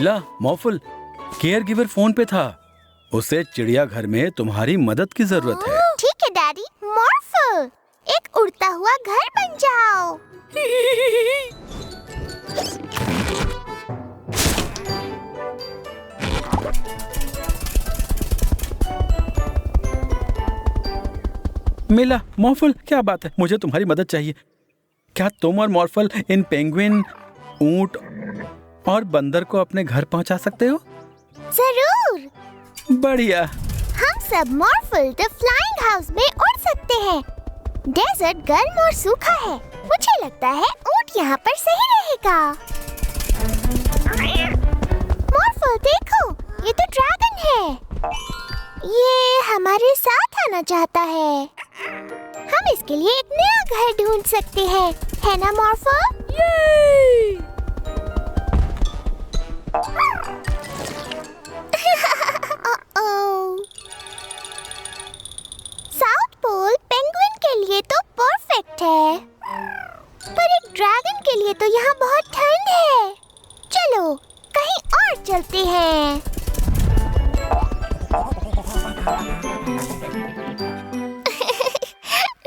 मिला मॉर्फल, care giver phone पे था। उसे चिड़ियाघर में तुम्हारी मदद की जरूरत है। ठीक है डैडी। मॉर्फल, एक उड़ता हुआ घर बन जाओ। मिला, मॉर्फल, क्या बात है, मुझे तुम्हारी मदद चाहिए। क्या तुम और मॉर्फल इन पेंगुइन, ऊंट और बंदर को अपने घर पहुंचा सकते हो? जरूर। बढ़िया। हम सब मॉर्फल द फ्लाइंग हाउस में उड़ सकते हैं। डेजर्ट गर्म और सूखा है। मुझे लगता है ऊंट यहाँ पर सही रहेगा। मॉर्फल देखो, ये तो ड्रैगन है। ये हमारे साथ आना चाहता है। हम इसके लिए एक नया घर ढूंढ सकते हैं, है ना मॉर्फल? साउथ पोल पेंगुइन के लिए तो परफेक्ट है, पर एक ड्रैगन के लिए तो यहाँ बहुत ठंड है। चलो कहीं और चलते हैं।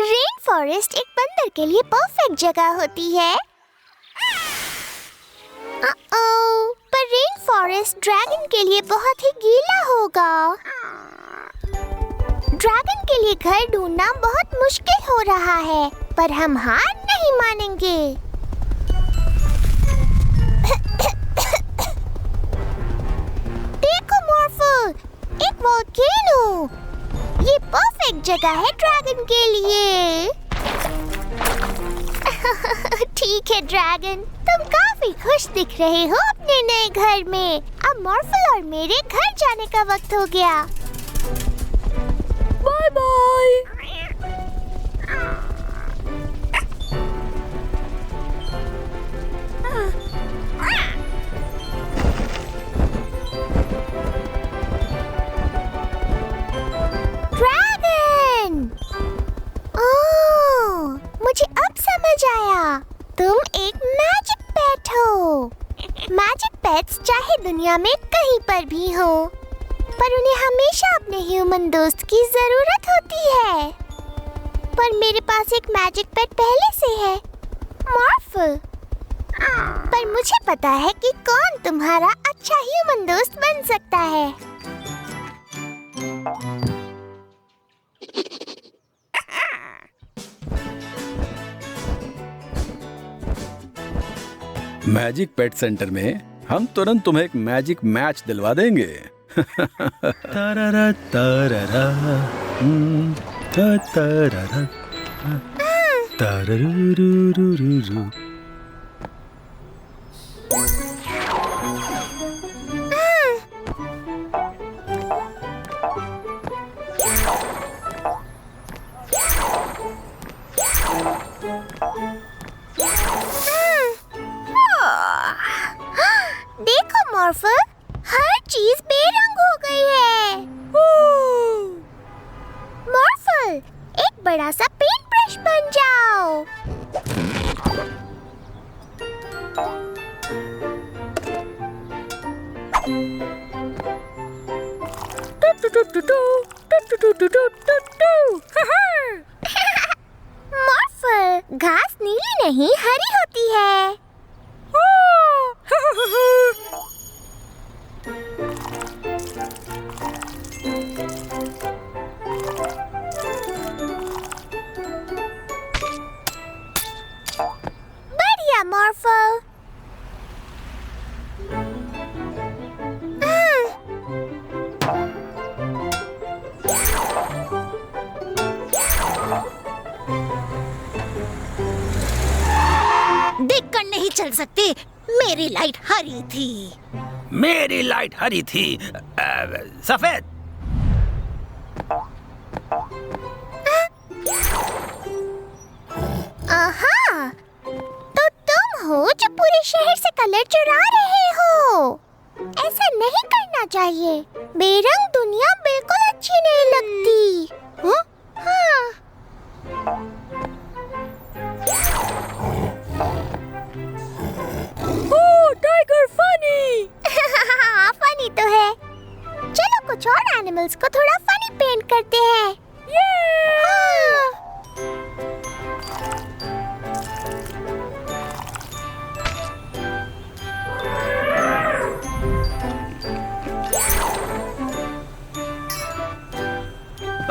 रेन फॉरेस्ट एक बंदर के लिए परफेक्ट जगह होती है। पर रेन फॉरेस्ट ड्रैगन के लिए बहुत ही गीला होगा। ड्रैगन के लिए घर ढूंढना बहुत मुश्किल हो रहा है, पर हम हार नहीं मानेंगे। देखो मॉर्फल, एक वोल्केनो। ये परफेक्ट जगह है ड्रैगन के लिए। ठीक है ड्रैगन, तुम काफी खुश दिख रहे हो अपने नए घर में। अब मॉर्फल और मेरे घर जाने का वक्त हो गया। Bye bye. ड्रैगन! ओह, मुझे अब समझ आया। तुम एक मैजिक पेट हो। मैजिक पेट्स चाहे दुनिया में कहीं पर भी हो, पर उन्हें हमेशा अपने ह्यूमन दोस्त की जरूरत होती है। पर मेरे पास एक मैजिक पेट पहले से है, मॉर्फल। पर मुझे पता है कि कौन तुम्हारा अच्छा ह्यूमन दोस्त बन सकता है। मैजिक पेट सेंटर में हम तुरंत तुम्हें एक मैजिक मैच दिलवा देंगे। तारारा तारारा, तारारा, तारारुरुरुरुरु। देखो मॉर्फल, हर चीज बेरंग हो गई है। मॉर्फल, एक बड़ा सा पेंट ब्रश बन जाओ। मॉर्फल, घास नीली नहीं हरी होती है। बढ़िया मॉर्फल। देखकर नहीं चल सकते, मेरी लाइट हरी थी। मेरी लाइट हरी थी, सफेद। आहा, तो तुम हो जो पूरे शहर से कलर चुरा रहे हो। ऐसा नहीं करना चाहिए। बेरंग दुनिया बिल्कुल अच्छी नहीं लगती। हाँ। ओह, टाइगर फनी।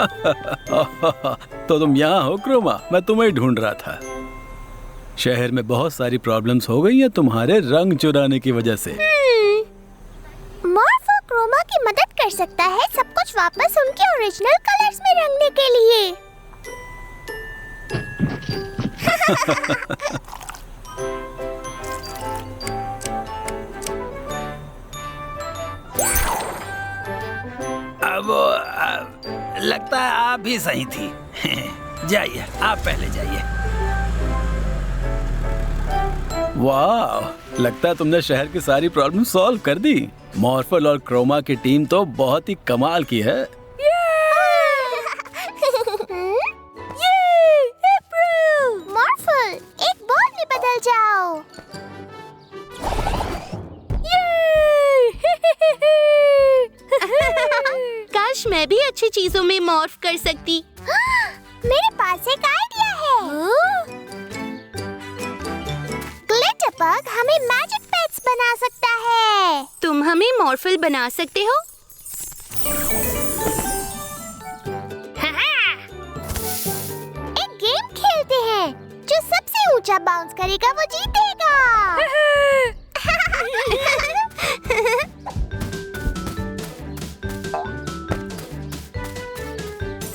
तो तुम यहाँ हो क्रोमा, मैं तुम्हें ही ढूंढ रहा था। शहर में बहुत सारी प्रॉब्लम्स हो गई हैं तुम्हारे रंग चुराने की वजह से। मॉर्फो क्रोमा की मदद कर सकता है सब कुछ वापस उनके ओरिजिनल कलर्स में रंगने के लिए। लगता है आप ही सही थी। जाइए, आप पहले जाइए। वाह, लगता है तुमने शहर की सारी प्रॉब्लम सॉल्व कर दी। मॉर्फल और क्रोमा की टीम तो बहुत ही कमाल की है। मॉर्फल, एक बॉल में बदल जाओ। काश मैं भी अच्छी चीजों में मॉर्फ कर सकती। मेरे पास एक आइडिया है। ग्लिटरबग हमें मैजिक पेट्स बना सकता है। तुम हमें मॉर्फल बना सकते हो? एक गेम खेलते हैं। जो सबसे ऊंचा बाउंस करेगा वो जीतेगा।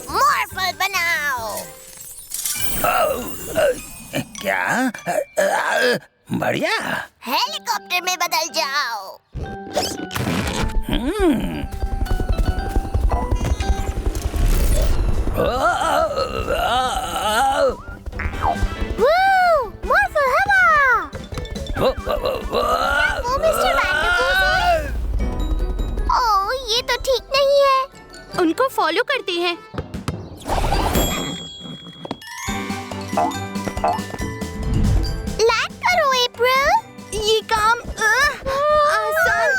मॉर्फल बनाओ। क्या? बढ़िया। हेलीकॉप्टर में बदल जाओ। मॉर्फल हवा। वो मिस्टर वैंडरपूल से। ओह, ये तो ठीक नहीं है। उनको फॉलो करते हैं। लैंड करो अप्रैल। ये काम आसान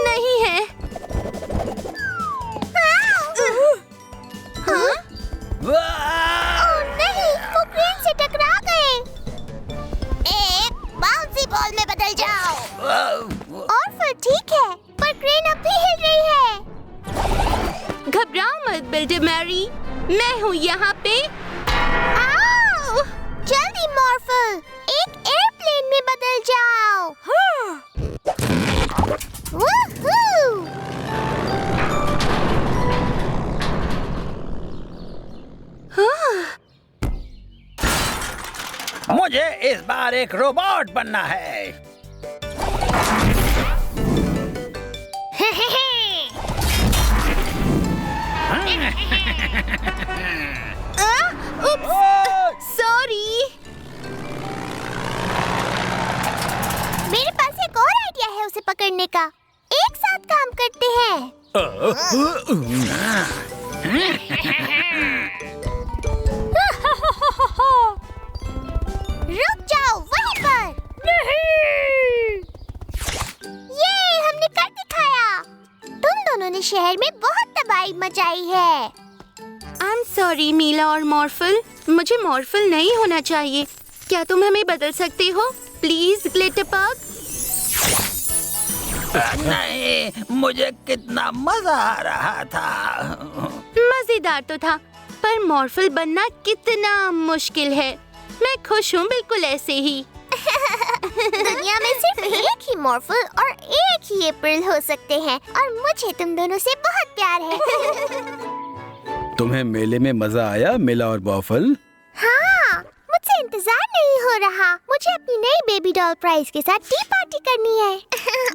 नहीं है। हाँ? नहीं, वो क्रेन से टकरा गए। एक बाउंसी बॉल में बदल जाओ। और फिर ठीक है, पर क्रेन अब भी हिल रही है। घबराओ मत बिल्डर मैरी, मैं हूँ यहाँ पे। आओ! जल्दी मॉर्फल, एक एयरप्लेन में बदल जाओ। वूहू! मुझे इस बार एक रोबोट बनना है। सॉरी। मेरे पास एक और आइडिया है उसे पकड़ने का। एक साथ काम करते हैं। रुक जाओ वहीं पर। नहीं। ये हमने कर दिखाया। तुम दोनों ने शहर में बहुत तबाही मचाई है। आई एम सॉरी मीला और मॉर्फल, मुझे मॉर्फल नहीं होना चाहिए। क्या तुम हमें बदल सकते हो प्लीज ग्लिटरबग? नहीं, मुझे कितना मजा आ रहा था। मजेदार तो था, पर मॉर्फल बनना कितना मुश्किल है। मैं खुश हूँ बिल्कुल ऐसे ही। दुनिया में सिर्फ एक ही मॉर्फल और एक ही अप्रैल हो सकते हैं, और मुझे तुम दोनों से बहुत प्यार है। तुम्हें मेले में मजा आया मिला और बॉफल? हाँ, मुझसे इंतजार नहीं हो रहा। मुझे अपनी नई बेबी डॉल प्राइस के साथ टी पार्टी करनी है।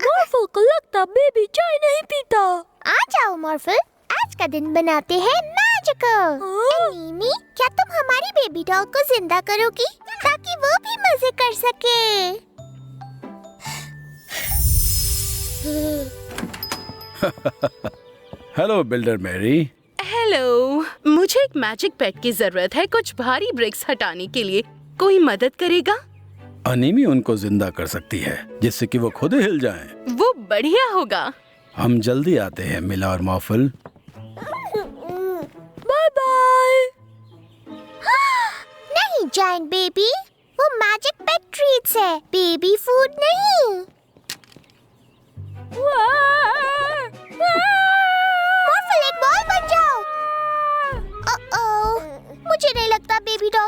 मॉर्फल को लगता बेबी चाय नहीं पीता। आ जाओ मॉर्फल, आज का दिन बनाते हैं मैजिकल। एनीमी, क्या तुम हमारी बेबी डॉल को जिंदा करोगी ताकि वो भी मजे कर सके? Hello builder Mary. हेलो, मुझे एक मैजिक पेट की जरूरत है कुछ भारी ब्रिक्स हटाने के लिए। कोई मदद करेगा? अनीमी उनको जिंदा कर सकती है जिससे कि वो खुद हिल जाएं। वो बढ़िया होगा। हम जल्दी आते हैं मिला और मॉर्फल। Bye bye. नहीं जायंट बेबी, वो मैजिक पेट ट्रीट्स है, बेबी फूड नहीं। मॉर्फल, एक बॉल बन जाओ।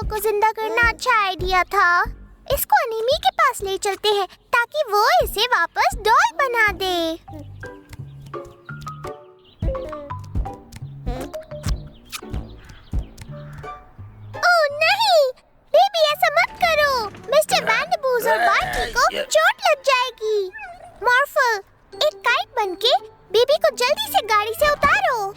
डॉल को जिंदा करना अच्छा आइडिया था। इसको अनीमी के पास ले चलते हैं ताकि वो इसे वापस डॉल बना दे। ओह नहीं, बेबी ऐसा मत करो। मिस्टर वैंडरबूज और बार्टी को चोट लग जाएगी। मॉर्फल, एक काइट बनके बेबी को जल्दी से गाड़ी से उतारो।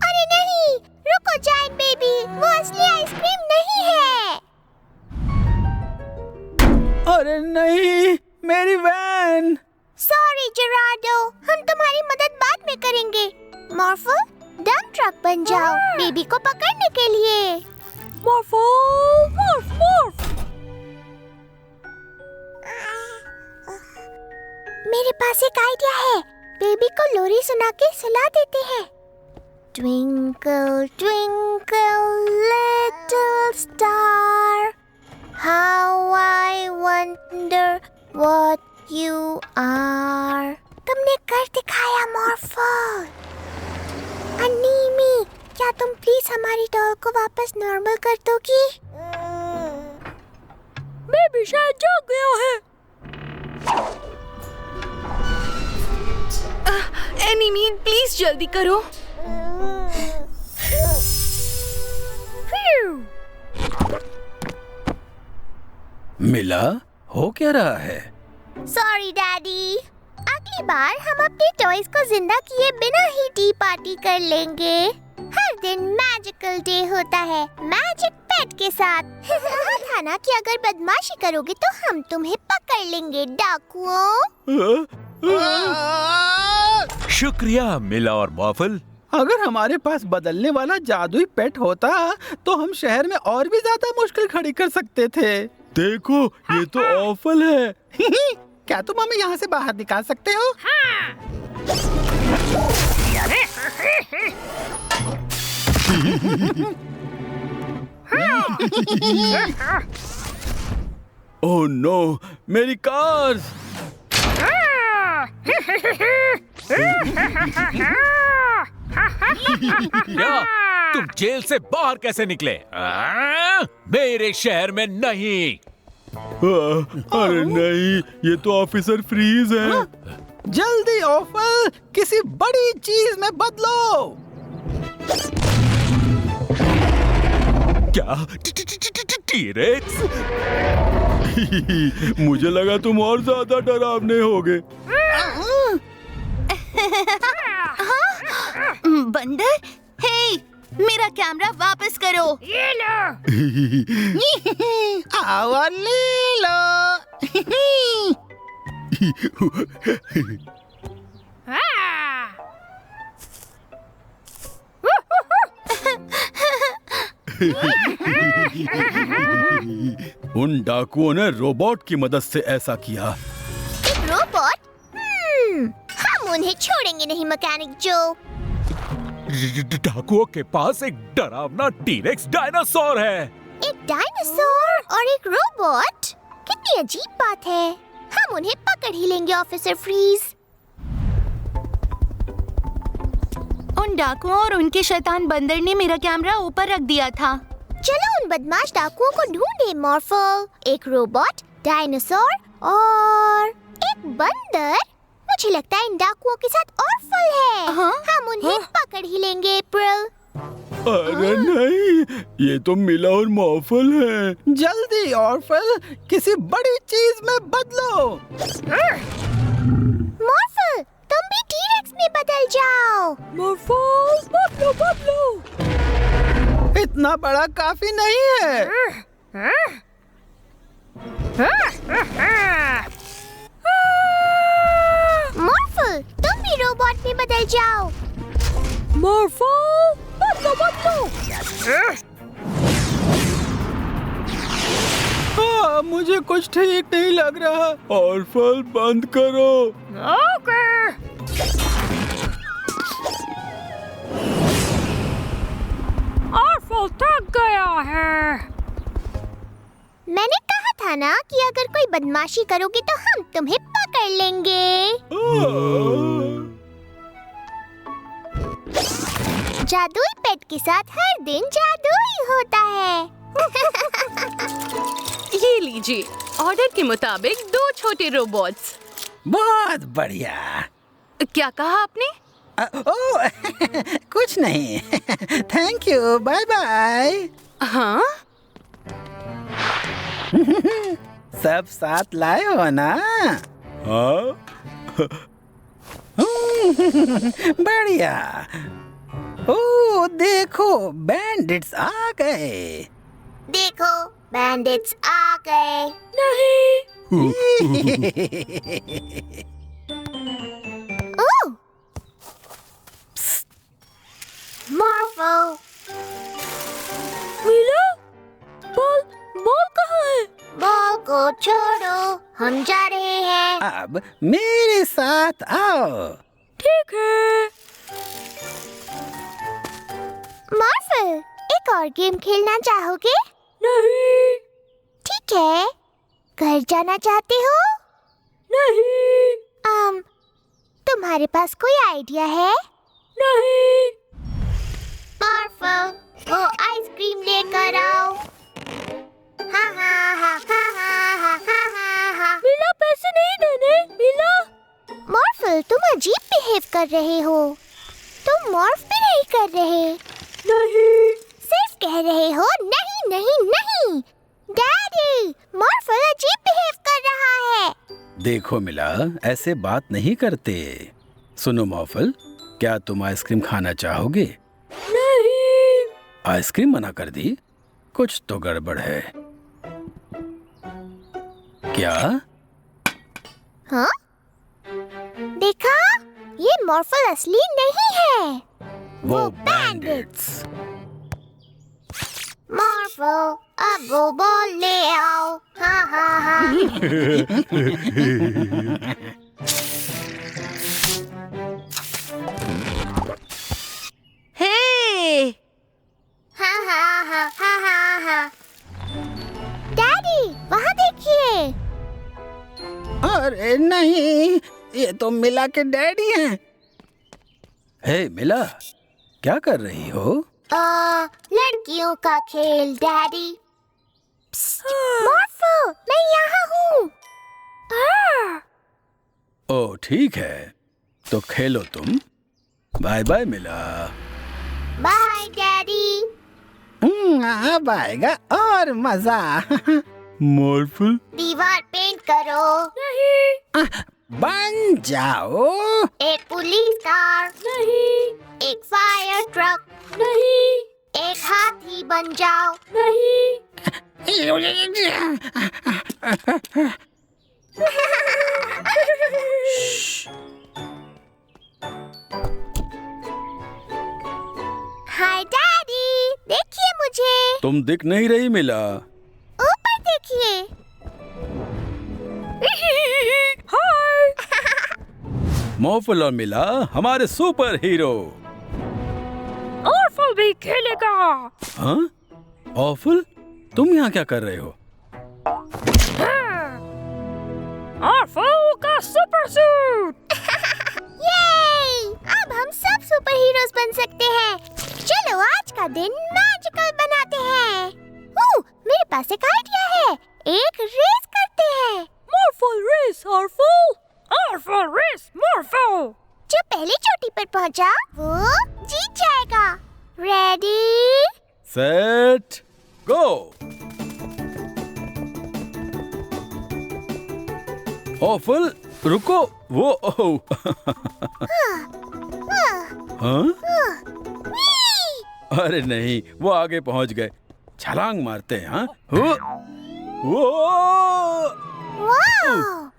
अरे नहीं, रुको जायंट बेबी, वो असली आइसक्रीम नहीं है। अरे नहीं, मेरी वैन। सॉरी जेरार्डो, हम तुम्हारी मदद बाद में करेंगे। मॉर्फल, डंप ट्रक बन जाओ बेबी को पकड़ने के लिए। मॉर्फल, मॉर्फ मॉर्फ। मेरे पास एक आइडिया है। बेबी को लोरी सुना के सुला देते हैं। Twinkle, twinkle, little star, how I wonder what you are. तुमने कर दिखाया मॉर्फल। अनीमी, क्या तुम प्लीज हमारी डॉल को वापस नॉर्मल कर दोगी? बेबी शायद जाग गया है। एनीमी प्लीज जल्दी करो। मिला, हो क्या रहा है? सॉरी डैडी, अगली बार हम अपने टॉयज को जिंदा किए बिना ही टी पार्टी कर लेंगे। हर दिन मैजिकल डे होता है मैजिक पेट के साथ। कहा था ना कि अगर बदमाशी करोगे तो हम तुम्हें पकड़ लेंगे डाकुओं। शुक्रिया मिला और मॉर्फल। अगर हमारे पास बदलने वाला जादुई पेट होता तो हम शहर में और भी ज्यादा मुश्किल खड़ी कर सकते थे। देखो, ये तो ऑफल है। क्या तुम हमें यहाँ से बाहर निकाल सकते हो? ओह नो, मेरी कार! क्या तुम जेल से बाहर कैसे निकले? मेरे शहर में नहीं। अरे नहीं, ये तो ऑफिसर फ्रीज है। जल्दी ऑफल, किसी बड़ी चीज में बदलो। क्या टी-रेक्स? मुझे लगा तुम और ज्यादा डरावने होगे। बंदर, हे, मेरा कैमरा वापस करो। ये लो। आओ और ले लो। उन डाकुओं ने रोबोट की मदद से ऐसा किया। एक रोबोट? हम उन्हें छोड़ेंगे नहीं मैकेनिक जो। डाकुओं के पास एक डरावना टी-रेक्स डायनासोर है। एक डायनासोर और एक रोबोट? कितनी अजीब बात है। हम उन्हें पकड़ ही लेंगे ऑफिसर फ्रीज। उन डाकुओं और उनके शैतान बंदर ने मेरा कैमरा ऊपर रख दिया था। चलो उन बदमाश डाकुओं को ढूंढे मॉर्फल। एक रोबोट, डायनासोर और एक बंदर। मुझे लगता है इन डाकुओं के साथ ऑर्फल है। हम उन्हें पकड़ ही लेंगे अप्रैल। अरे नहीं, ये तो मिला और मॉर्फल है। जल्दी ऑर्फल, किसी बड़ी चीज में बदलो। मॉर्फल, तुम भी टी-रेक्स में बदल जाओ। मॉर्फल, बदलो बदलो। इतना बड़ा काफी नहीं है। मॉर्फल, तुम भी रोबोट में बदल जाओ। मॉर्फल, बदलो बदलो। हाँ, मुझे कुछ ठीक नहीं लग रहा। ऑर्फल बंद करो। ओके। ऑर्फल थक गया है। मैंने कहा था ना कि अगर कोई बदमाशी करोगे तो हम तुम्हें पकड़ लेंगे। जादुई पेट के साथ हर दिन जादू ही होता है। ये लीजिए, ऑर्डर के मुताबिक 2 छोटे रोबोट्स। बहुत बढ़िया। क्या कहा आपने? ओह कुछ नहीं। Thank you, bye bye. हाँ, सब साथ लाए हो ना? हाँ? बढ़िया। ओह देखो, बैंडिट्स आ गए। देखो, बैंडिट्स आ गए। ओह, मॉर्फो। मिला? बॉल कहाँ है? बॉल को छोड़ो, हम जा रहे हैं। अब मेरे साथ आओ। ठीक है। मॉर्फो, एक और गेम खेलना चाहोगे? नहीं। ठीक है। घर जाना चाहते हो? नहीं। तुम्हारे पास कोई आइडिया है? नहीं। मॉर्फो, वो आइसक्रीम लेकर आओ। हा हा हा हा हा हा हा हा। मिला, पैसे नहीं देने। मिला। मॉर्फो, तुम अजीब बिहेव कर रहे हो। तुम मॉर्फ भी नहीं कर रहे। नहीं। सिर्फ कह रहे हो नहीं नहीं नहीं। डैडी, मॉर्फो अजीब बिहेव कर रहा है। देखो मिला, ऐसे बात नहीं करते। सुनो मॉर्फल, क्या तुम आइसक्रीम खाना चाहोगे? नहीं। आइसक्रीम मना कर दी? कुछ तो गड़बड़ है। क्या? हाँ? देखा? ये मॉर्फल असली नहीं है। वो बैंडिट्स। मॉर्फो, अब वो बॉल ले आओ। हा हा हा। हे! हा हा हा हा हा हा। डैडी, वहाँ देखिए। अरे नहीं, ये तो मिला के डैडी हैं। हे मिला, क्या कर रही हो? लड़कियों का खेल डैडी। मॉर्फो, मैं यहाँ हूँ। ओ ठीक है, तो खेलो तुम। बाय बाय मिला। Bye daddy. अब आएगा और मजा। मॉर्फल, दीवार पेंट करो। नहीं। बन जाओ। एक पुलिस कार। नहीं। एक फायर ट्रक। नहीं। एक हाथी बन जाओ। नहीं। हाय डैडी, देखिए मुझे। तुम दिख नहीं रही मिला। ऊपर देखिए। हाय। मॉर्फल और मिला हमारे सुपर हीरो। और भी खेलेगा। हाँ? ऑफुल, तुम यहाँ क्या कर रहे हो? और का सुपर सूट। ये! अब हम सब सुपर हीरोज बन सकते हैं। चलो आज का दिन मैजिकल बनाते हैं। मेरे पास एक आइडिया है। एक रेस करते हैं। मॉर्फल रेस, ऑर्फल रेस, मॉर्फल। जो पहली चोटी पर पहुंचा वो जीत जाएगा। रेडी? सेट, गो। ऑफुल, रुको। वो हाँ? अरे नहीं, वो आगे पहुंच गए। छलांग मारते हैं। हाँ? वो वाह!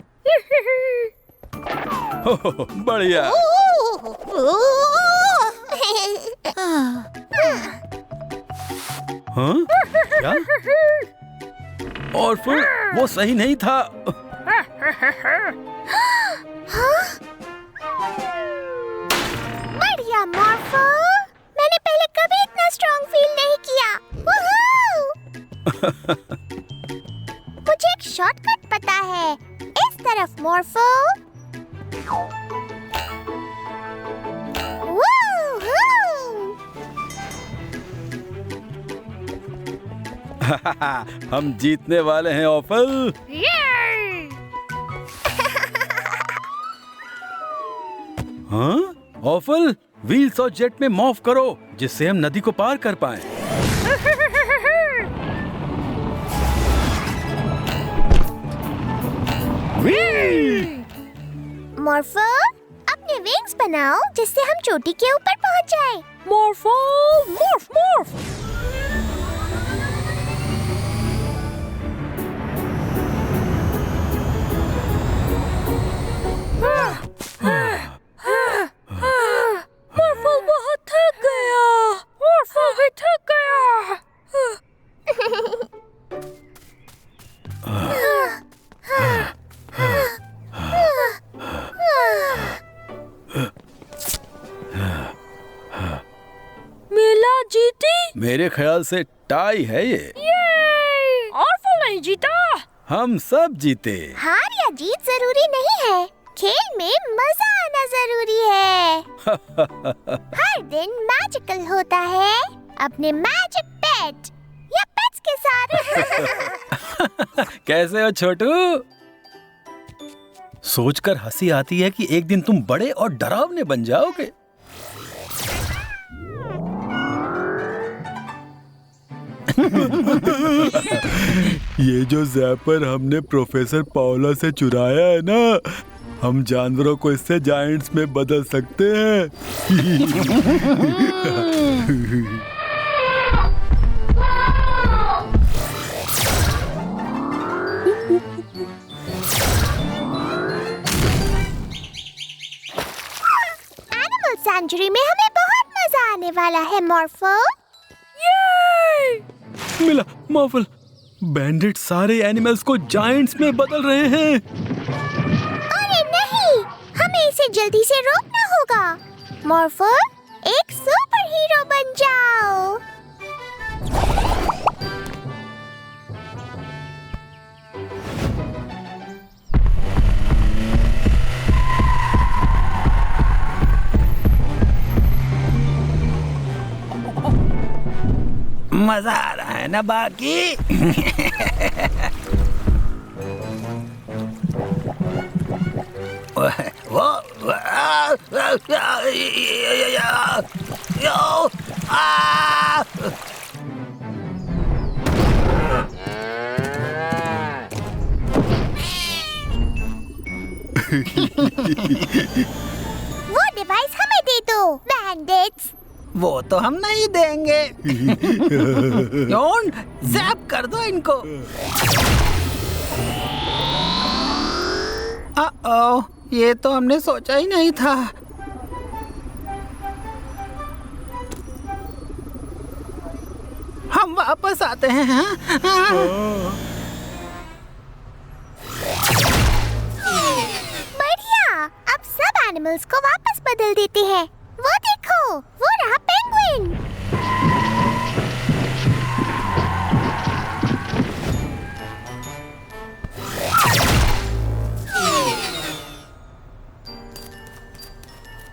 बढ़िया। हाँ? क्या? और फिर वो सही नहीं था। बढ़िया मॉर्फो। मैंने पहले कभी इतना स्ट्रॉन्ग फील नहीं किया। वूहू! मुझे एक शॉर्टकट पता है। इस तरफ मॉर्फो। वूहू! हम जीतने वाले हैं ऑफल। Yay! हाँ ऑफल, व्हील्स और जेट में मूव करो जिससे हम नदी को पार कर पाएं। मॉर्फो, अपने विंग्स बनाओ जिससे हम चोटी के ऊपर पहुंच जाएं। Morphle! Morph! Morph! Morphle बहुत थक गया। Morphle भी थक गया। मीला जीती? मेरे ख्याल से टाई है ये। Yay! Morphle नहीं जीता। हम सब जीते। हार या जीत जरूरी नहीं है, खेल में मजा आना जरूरी है। हर दिन मैजिकल होता है अपने मैजिक पेट या पेट्स के साथ। कैसे हो छोटू? सोचकर हंसी आती है कि एक दिन तुम बड़े और डरावने बन जाओगे। ये जो ज़ैपर हमने प्रोफेसर पाओला से चुराया है ना, हम जानवरों को इससे जायंट्स में बदल सकते हैं। एनिमल सेंचुरी में हमें बहुत मजा आने वाला है मॉर्फो। मिला मॉर्फल, बैंडिट सारे एनिमल्स को जायंट्स में बदल रहे हैं। अरे नहीं, हमें इसे जल्दी से रोकना होगा। मॉर्फो, एक सुपर हीरो बन जाओ। मजा आ रहा है ना बाकी? वो डिवाइस हमें दे दो, बैंडिट्स। वो तो हम नहीं देंगे। क्यों? ज़ैप कर दो इनको। ये तो हमने सोचा ही नहीं था। हम वापस आते हैं। बढ़िया, अब सब एनिमल्स को वापस बदल देते हैं। वो देखो, वो रहा पेंगुइन।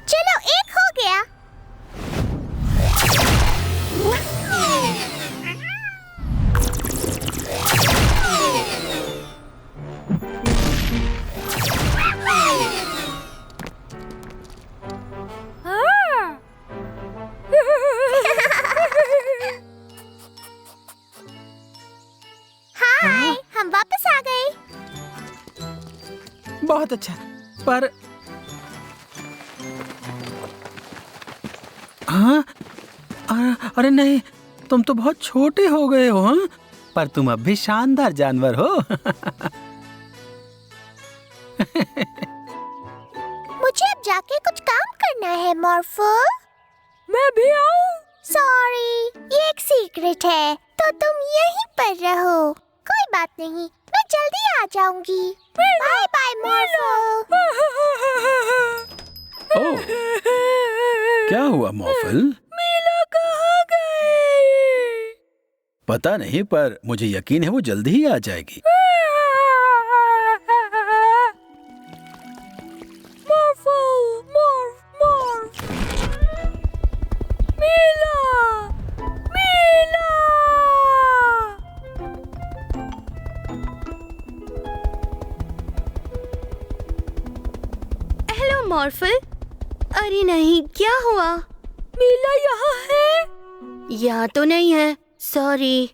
चलो, एक हो गया। हाय, हम वापस आ गए। बहुत अच्छा, पर हाँ, अरे नहीं, तुम तो बहुत छोटे हो गए हो। हाँ, पर तुम अब भी शानदार जानवर हो। मुझे अब जाके कुछ काम करना है मॉर्फो। मैं भी आऊं? सॉरी, ये एक सीक्रेट है, तो तुम यहीं पर रहो। कोई बात नहीं, मैं जल्दी आ जाऊंगी। Bye bye morpho. ओह, क्या हुआ मॉर्फल? मीला कहाँ गए? पता नहीं, पर मुझे यकीन है वो जल्दी ही आ जाएगी। हेलो मॉर्फल। अरे नहीं, क्या हुआ? मीला यहाँ है? यहाँ तो नहीं है, सॉरी।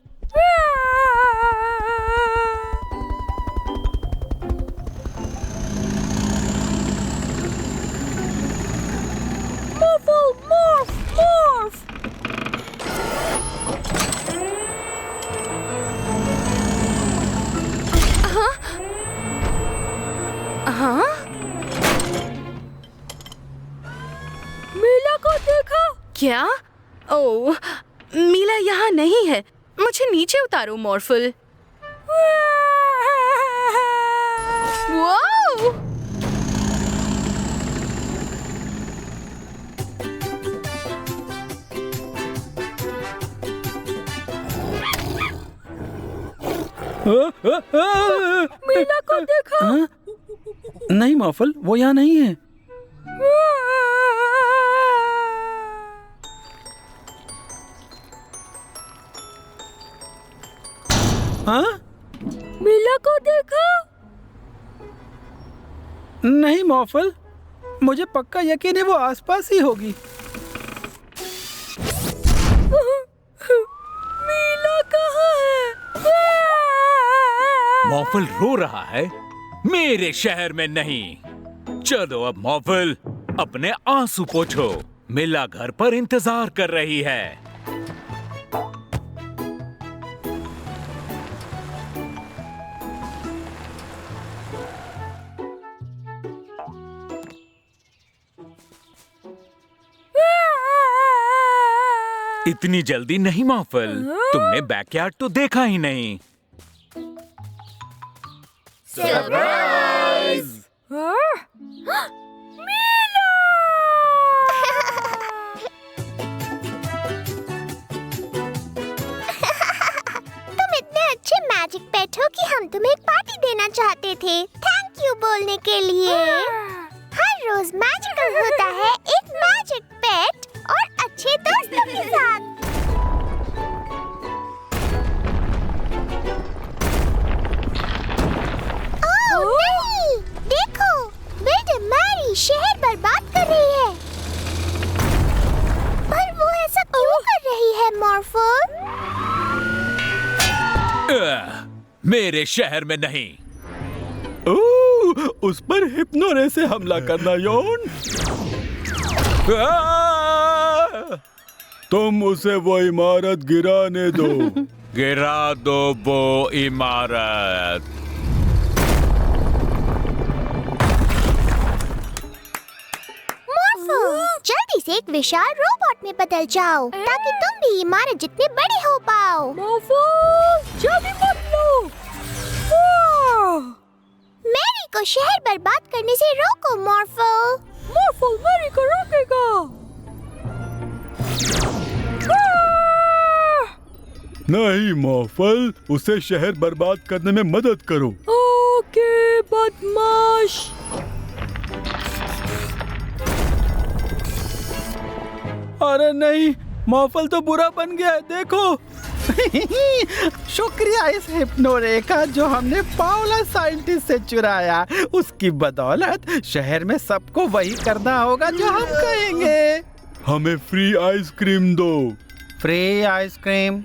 हाँ? मीला को देखा? क्या? ओह, मीला यहाँ नहीं है। मुझे नीचे उतारो मॉर्फल। वाओ! मीला को देखा? हाँ? नहीं मॉर्फल, वो यहाँ नहीं है। हाँ? मीला को देखा? नहीं मॉर्फल, मुझे पक्का यकीन है वो आसपास ही होगी। मीला कहाँ है? मॉर्फल रो रहा है, मेरे शहर में नहीं। चलो अब मॉर्फल, अपने आंसू पोंछो। मिला घर पर इंतजार कर रही है। इतनी जल्दी नहीं मॉर्फल, तुमने बैकयार्ड तो देखा ही नहीं। तुम इतने अच्छे मैजिक पेट हो कि हम तुम्हें एक पार्टी देना चाहते थे। थैंक यू बोलने के लिए। हर रोज मैजिकल होता है एक मैजिक पेट और अच्छे दोस्तों के साथ। ओह नहीं! देखो, बेटे मैरी शहर बर्बाद कर रही है। पर वो ऐसा क्यों कर रही है मॉर्फल? मेरे शहर में नहीं। ओह, उस पर हिप्नो रे से हमला करना यौन। तुम उसे वो इमारत गिराने दो। गिरा दो वो इमारत। जल्दी से एक विशाल रोबोट में बदल जाओ ताकि तुम भी इमारत जितने बड़े हो पाओ। जल्दी बदलो। मैरी को शहर बर्बाद करने से रोको मॉर्फल। मॉर्फल मैरी को रोकेगा। नहीं मॉर्फल, उसे शहर बर्बाद करने में मदद करो। ओके बदमाश। अरे नहीं, मॉर्फल तो बुरा बन गया है, देखो। शुक्रिया इस हिप्नोरे का जो हमने पावला साइंटिस्ट से चुराया। उसकी बदौलत शहर में सबको वही करना होगा जो हम कहेंगे। हमें फ्री आइसक्रीम दो। Free ice cream?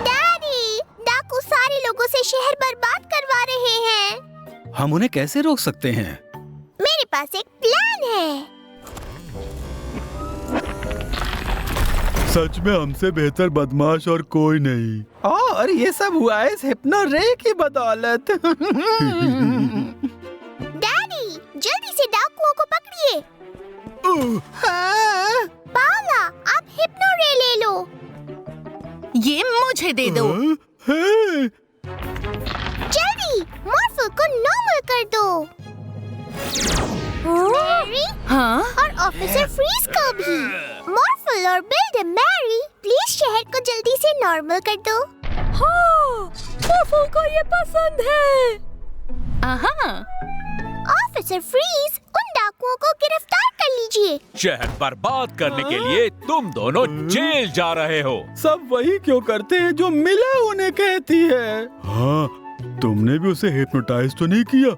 डैडी, डाकू सारे लोगों से शहर बर्बाद करवा रहे हैं। हम उन्हें कैसे रोक सकते हैं? मेरे पास एक प्लान है। सच में हमसे बेहतर बदमाश और कोई नहीं। और ये सब हुआ है इस हिप्नो रे की बदौलत। डैडी, जल्दी से डाकुओं को पकड़िए। पावला, आप हिप्नो रे ले लो। ये मुझे दे दो। जल्दी, मॉर्फल को नॉर्मल कर दो। मैरी हाँ? और ऑफिसर फ्रीज को भी। मॉर्फल और बिल्डर मैरी, प्लीज शहर को जल्दी से नॉर्मल कर दो। हाँ, मॉर्फल को ये पसंद है। ऑफिसर फ्रीज, उन डाकुओं को गिरफ्तार कर लीजिए। शहर बर्बाद करने के लिए तुम दोनों जेल जा रहे हो। सब वही क्यों करते हैं जो मिला उन्हें कहती है। हाँ, तुमने भी उसे हिप्नोटाइज तो नहीं किया?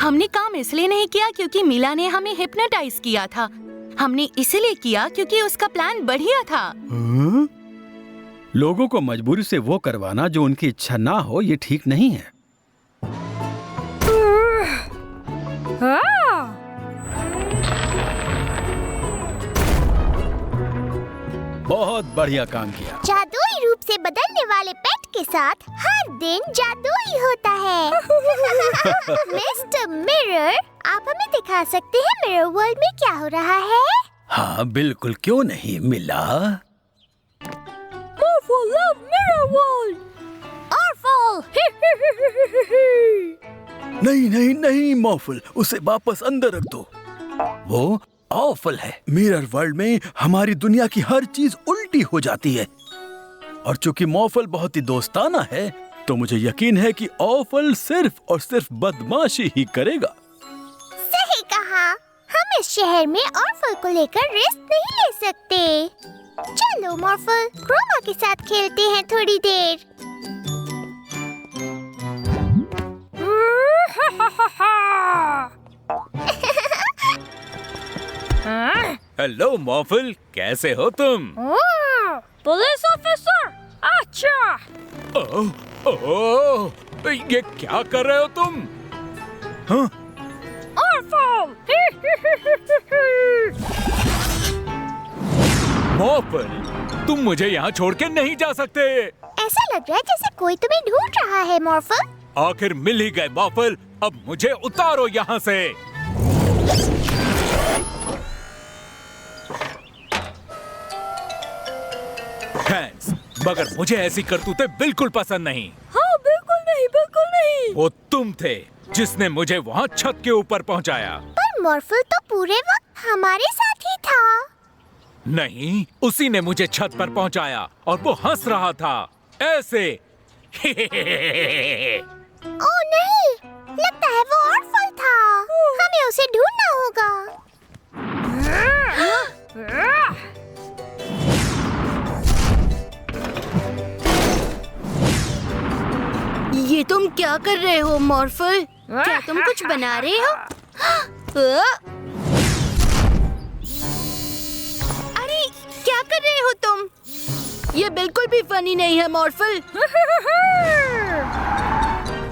हमने काम इसलिए नहीं किया क्योंकि मिला ने हमें हिप्नोटाइज किया था। हमने इसलिए किया क्योंकि उसका प्लान बढ़िया था। हाँ? लोगों को मजबूरी से वो करवाना जो उनकी इच्छा ना हो, ये ठीक नहीं है। बहुत बढ़िया काम किया। जादुई रूप से बदलने वाले पेट के साथ हर दिन जादू ही होता है। मिस्टर मिरर, आप हमें दिखा सकते हैं मिरर वर्ल्ड में क्या हो रहा है? हाँ बिल्कुल, क्यों नहीं मिला। मॉर्फल लव मिरर वर्ल्ड। नहीं नहीं नहीं मॉर्फल, उसे वापस अंदर रख दो। वो ऑफल है। मिरर वर्ल्ड में हमारी दुनिया की हर चीज उल्टी हो जाती है। और चूंकि मॉर्फल बहुत ही दोस्ताना है, तो मुझे यकीन है कि ऑफल सिर्फ और सिर्फ बदमाशी ही करेगा। सही कहा। हम इस शहर में ऑर्फल को लेकर रिस्क नहीं ले सकते। चलो मॉर्फल, क्रोमा के साथ खेलते हैं थोड़ी देर। हेलो मॉर्फल, कैसे हो तुम? पुलिस ऑफिसर, अच्छा। ओह, ओह, ये क्या कर रहे हो तुम? हाँ? ऑर्फल। मॉर्फल, तुम मुझे यहाँ छोड़ के नहीं जा सकते। ऐसा लग रहा है जैसे कोई तुम्हें ढूंढ रहा है मॉर्फल। आखिर मिल ही गए मॉर्फल, अब मुझे उतारो यहाँ से। थैंक्स, मगर मुझे ऐसी करतूतें बिल्कुल पसंद नहीं। हाँ बिल्कुल नहीं, बिल्कुल नहीं। वो तुम थे जिसने मुझे वहाँ छत के ऊपर पहुँचाया। पर मॉर्फल तो पूरे वक्त हमारे साथ ही था। नहीं, उसी ने मुझे छत पर पहुँचाया और वो हंस रहा था ऐसे। ओह नहीं, लगता है वो ऑर्फल था। हमें उसे ढूंढना होगा। ये तुम क्या कर रहे हो मॉर्फल? क्या तुम कुछ बना रहे हो? अरे क्या कर रहे हो तुम? ये बिल्कुल भी फनी नहीं है मॉर्फल।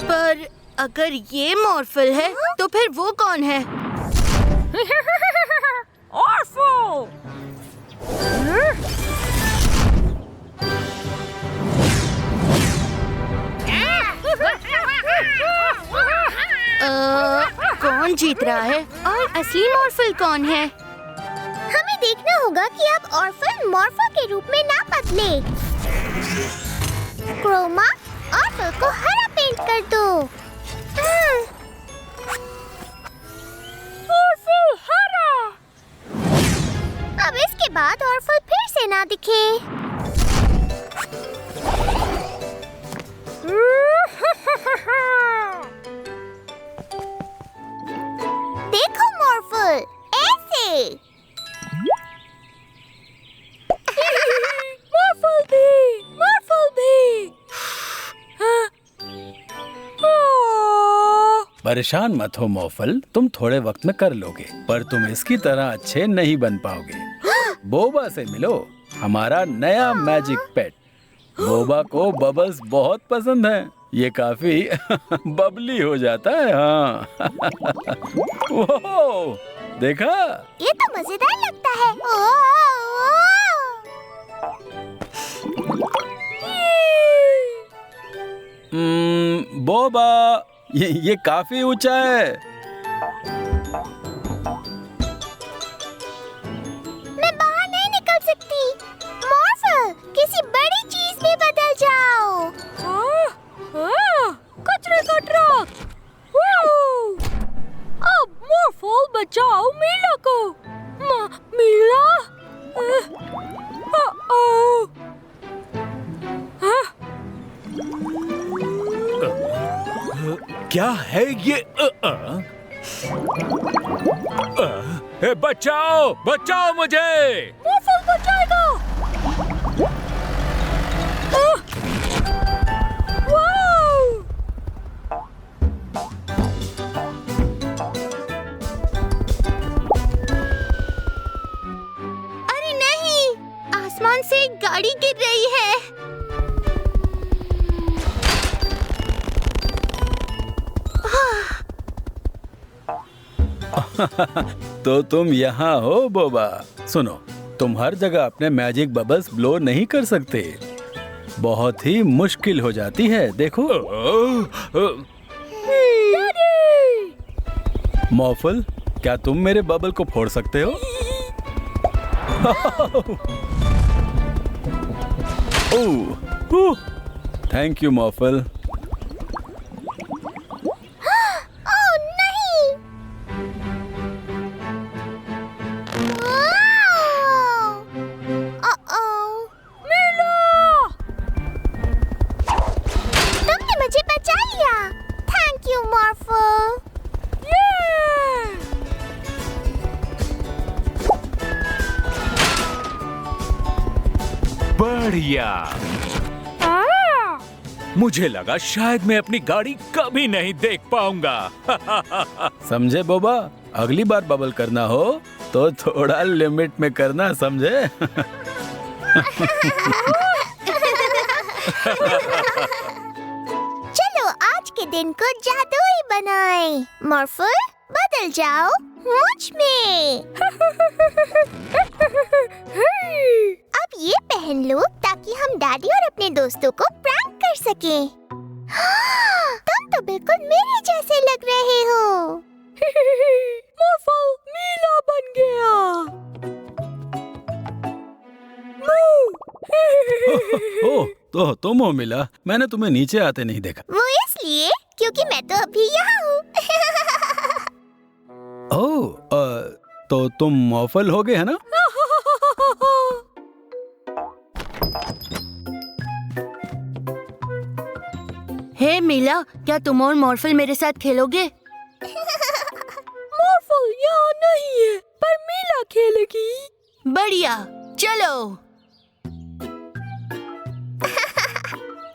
पर अगर ये मॉर्फल है तो फिर वो कौन है? ऑर्फल। कौन जीत रहा है और असली मॉर्फल कौन है? हमें देखना होगा कि अब ऑर्फल मॉर्फल के रूप में ना बदले। क्रोमा, ऑर्फल को हरा पेंट कर दो। ऑर्फल हरा। अब इसके बाद ऑर्फल फिर से ना दिखे। देखो मॉर्फल, ऐसे। मॉर्फल भी, मॉर्फल भी। परेशान मत हो मॉर्फल, तुम थोड़े वक्त में कर लोगे, पर तुम इसकी तरह अच्छे नहीं बन पाओगे। बोबा से मिलो, हमारा नया मैजिक पेट। बोबा को बबल्स बहुत पसंद है। ये काफी बबली हो जाता है। हाँ। वो देखा? ये तो मजेदार लगता है। बोबा, ये काफी ऊंचा है। मैं बाहर नहीं निकल सकती। मॉर्फल, किसी बड़ी चीज में बदल जाओ। कचरे का ट्रक। अब क्या है ये? बचाओ, बचाओ मुझे! मॉर्फल बचाएगा। अरे नहीं, आसमान से एक गाड़ी गिर रही है। तो तुम यहाँ हो बोबा। सुनो, तुम हर जगह अपने मैजिक बबल्स ब्लो नहीं कर सकते। बहुत ही मुश्किल हो जाती है। देखो मॉर्फल, क्या तुम मेरे बबल को फोड़ सकते हो? Thank you Morphle. बढ़िया। मुझे लगा शायद मैं अपनी गाड़ी कभी नहीं देख पाऊंगा। समझे बोबा? अगली बार बबल करना हो तो थोड़ा लिमिट में करना, समझे? चलो आज के दिन को जादुई बनाएं। मॉर्फल, बदल जाओ मुझ में। अब ये पहन लो ताकि हम डैडी और अपने दोस्तों को प्रैंक कर सकें। तुम तो बिल्कुल मेरे जैसे लग रहे हो। मॉर्फल मीला बन गया। ओह, तो तुम हो मिला। मैंने तुम्हें नीचे आते नहीं देखा। वो इसलिए क्योंकि मैं तो अभी यहाँ हूँ। ओह, तो तुम मॉर्फल हो गए है ना? हे मीला, क्या तुम और मॉर्फल मेरे साथ खेलोगे? मॉर्फल यहाँ नहीं है, पर मीला खेलेगी। बढ़िया, चलो।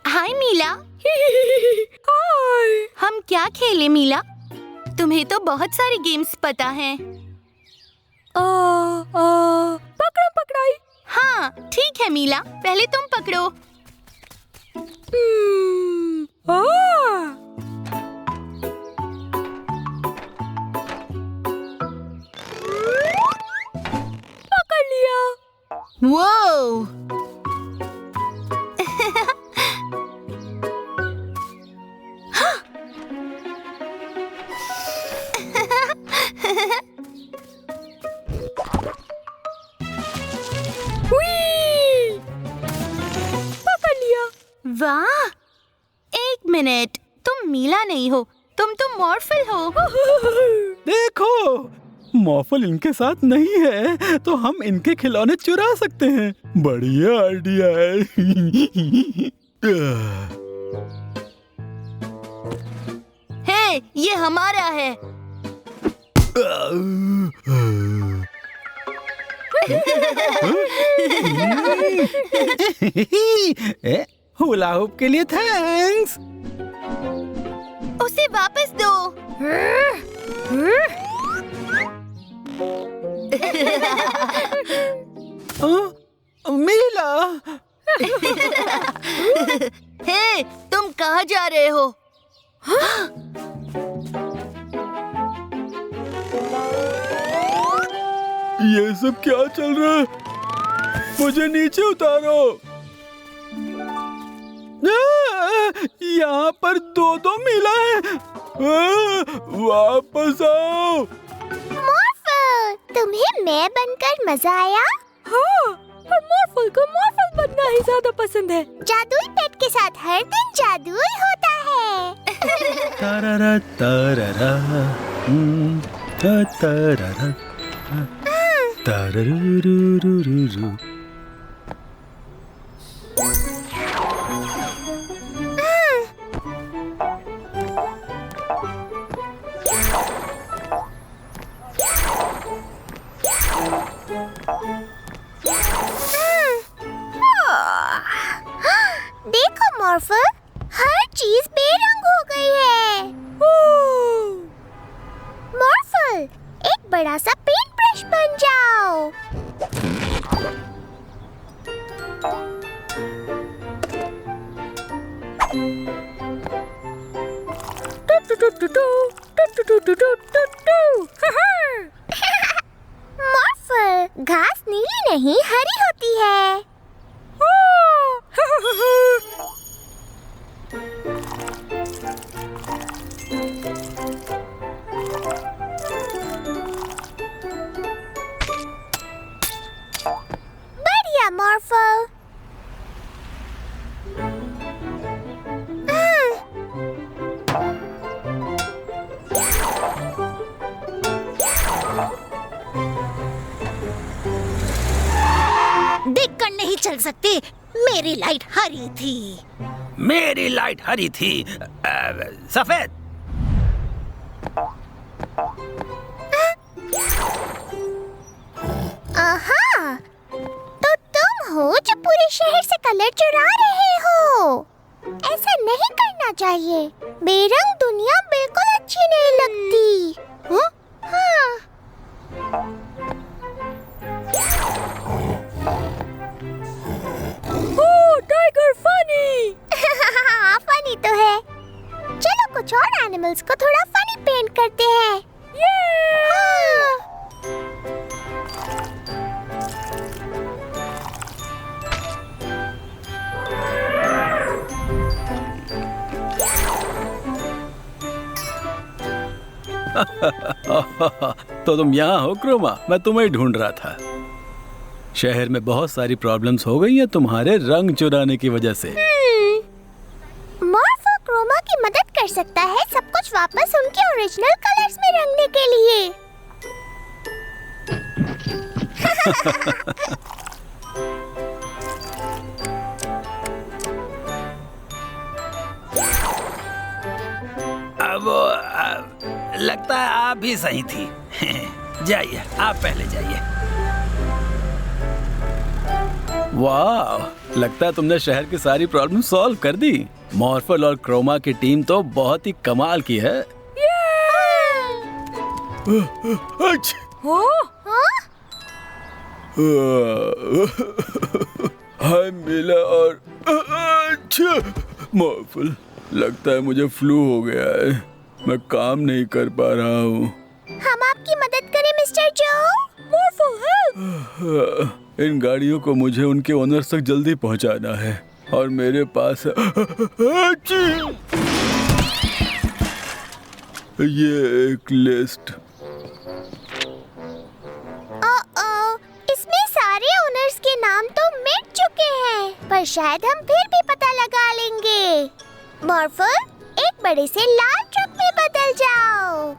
हाय मीला। हाय। हम क्या खेले मीला? तुम्हें तो बहुत सारे गेम्स पता हैं। पकड़म पकड़ाई। हाँ ठीक है मीला, पहले तुम पकड़ो। पकड़ लिया। वो पकड़ लिया। वाह, एक मिनट, तुम मीला नहीं हो, तुम तो मॉर्फल हो। देखो, मॉर्फल इनके साथ नहीं है तो हम इनके खिलौने चुरा सकते हैं। बढ़िया आइडिया है। हे, ये हमारा है। हुला हुप के लिए थैंक्स। उसे वापस दो। मीला, हे, तुम कहाँ जा रहे हो? ये सब क्या चल रहा है? मुझे नीचे उतारो। यहाँ पर दो मीला है। वापस आओ। मॉर्फल, तुम्हें मैं बनकर मजा आया? हाँ, पर मॉर्फल को मॉर्फल बनना ही ज्यादा पसंद है। जादुई पेट के साथ हर दिन जादू ही होता है। तारारा तारारा, तारारा, तारारुरुरुरु। देखो मॉर्फल, हर चीज बेरंग हो गई है। मॉर्फल, एक बड़ा सा पेंट ब्रश बन जाओ। मॉर्फल, घास नीली नहीं हरी होती है। बढ़िया मॉर्फल। देखकर नहीं चल सकते, मेरी लाइट हरी थी। मेरी लाइट हरी थी, सफेद। आहा, तो तुम हो जो पूरे शहर से कलर चुरा रहे हो। ऐसा नहीं करना चाहिए। बेरंग दुनिया बिल्कुल अच्छी नहीं लगती। हाँ। Tiger funny. फनी तो है। चलो कुछ और एनिमल्स को थोड़ा फनी पेंट करते हैं। हाँ। तो तुम यहाँ हो क्रोमा, मैं तुम्हें ढूंढ रहा था। शहर में बहुत सारी प्रॉब्लम्स हो गई हैं तुम्हारे रंग चुराने की वजह से। मॉर्फल क्रोमा की मदद कर सकता है सब कुछ वापस उनके ओरिजिनल कलर्स में रंगने के लिए। लगता है आप ही सही थी। जाइए, आप पहले जाइए। वाह, लगता है तुमने शहर की सारी प्रॉब्लम सॉल्व कर दी। मॉर्फल और क्रोमा की टीम तो बहुत ही कमाल की है। हाय मिला और मॉर्फल, लगता है मुझे फ्लू हो गया है, मैं काम नहीं कर पा रहा हूँ। हम आपकी मदद करें मिस्टर जो? मॉर्फल हेल्प। इन गाड़ियों को मुझे उनके ओनर तक जल्दी पहुँचाना है और मेरे पास ये एक लिस्ट। इसमें सारे ओनर्स के नाम तो मिट चुके हैं, पर शायद हम फिर भी पता लगा लेंगे। मॉर्फल, एक बड़े से लाल ट्रक में बदल जाओ।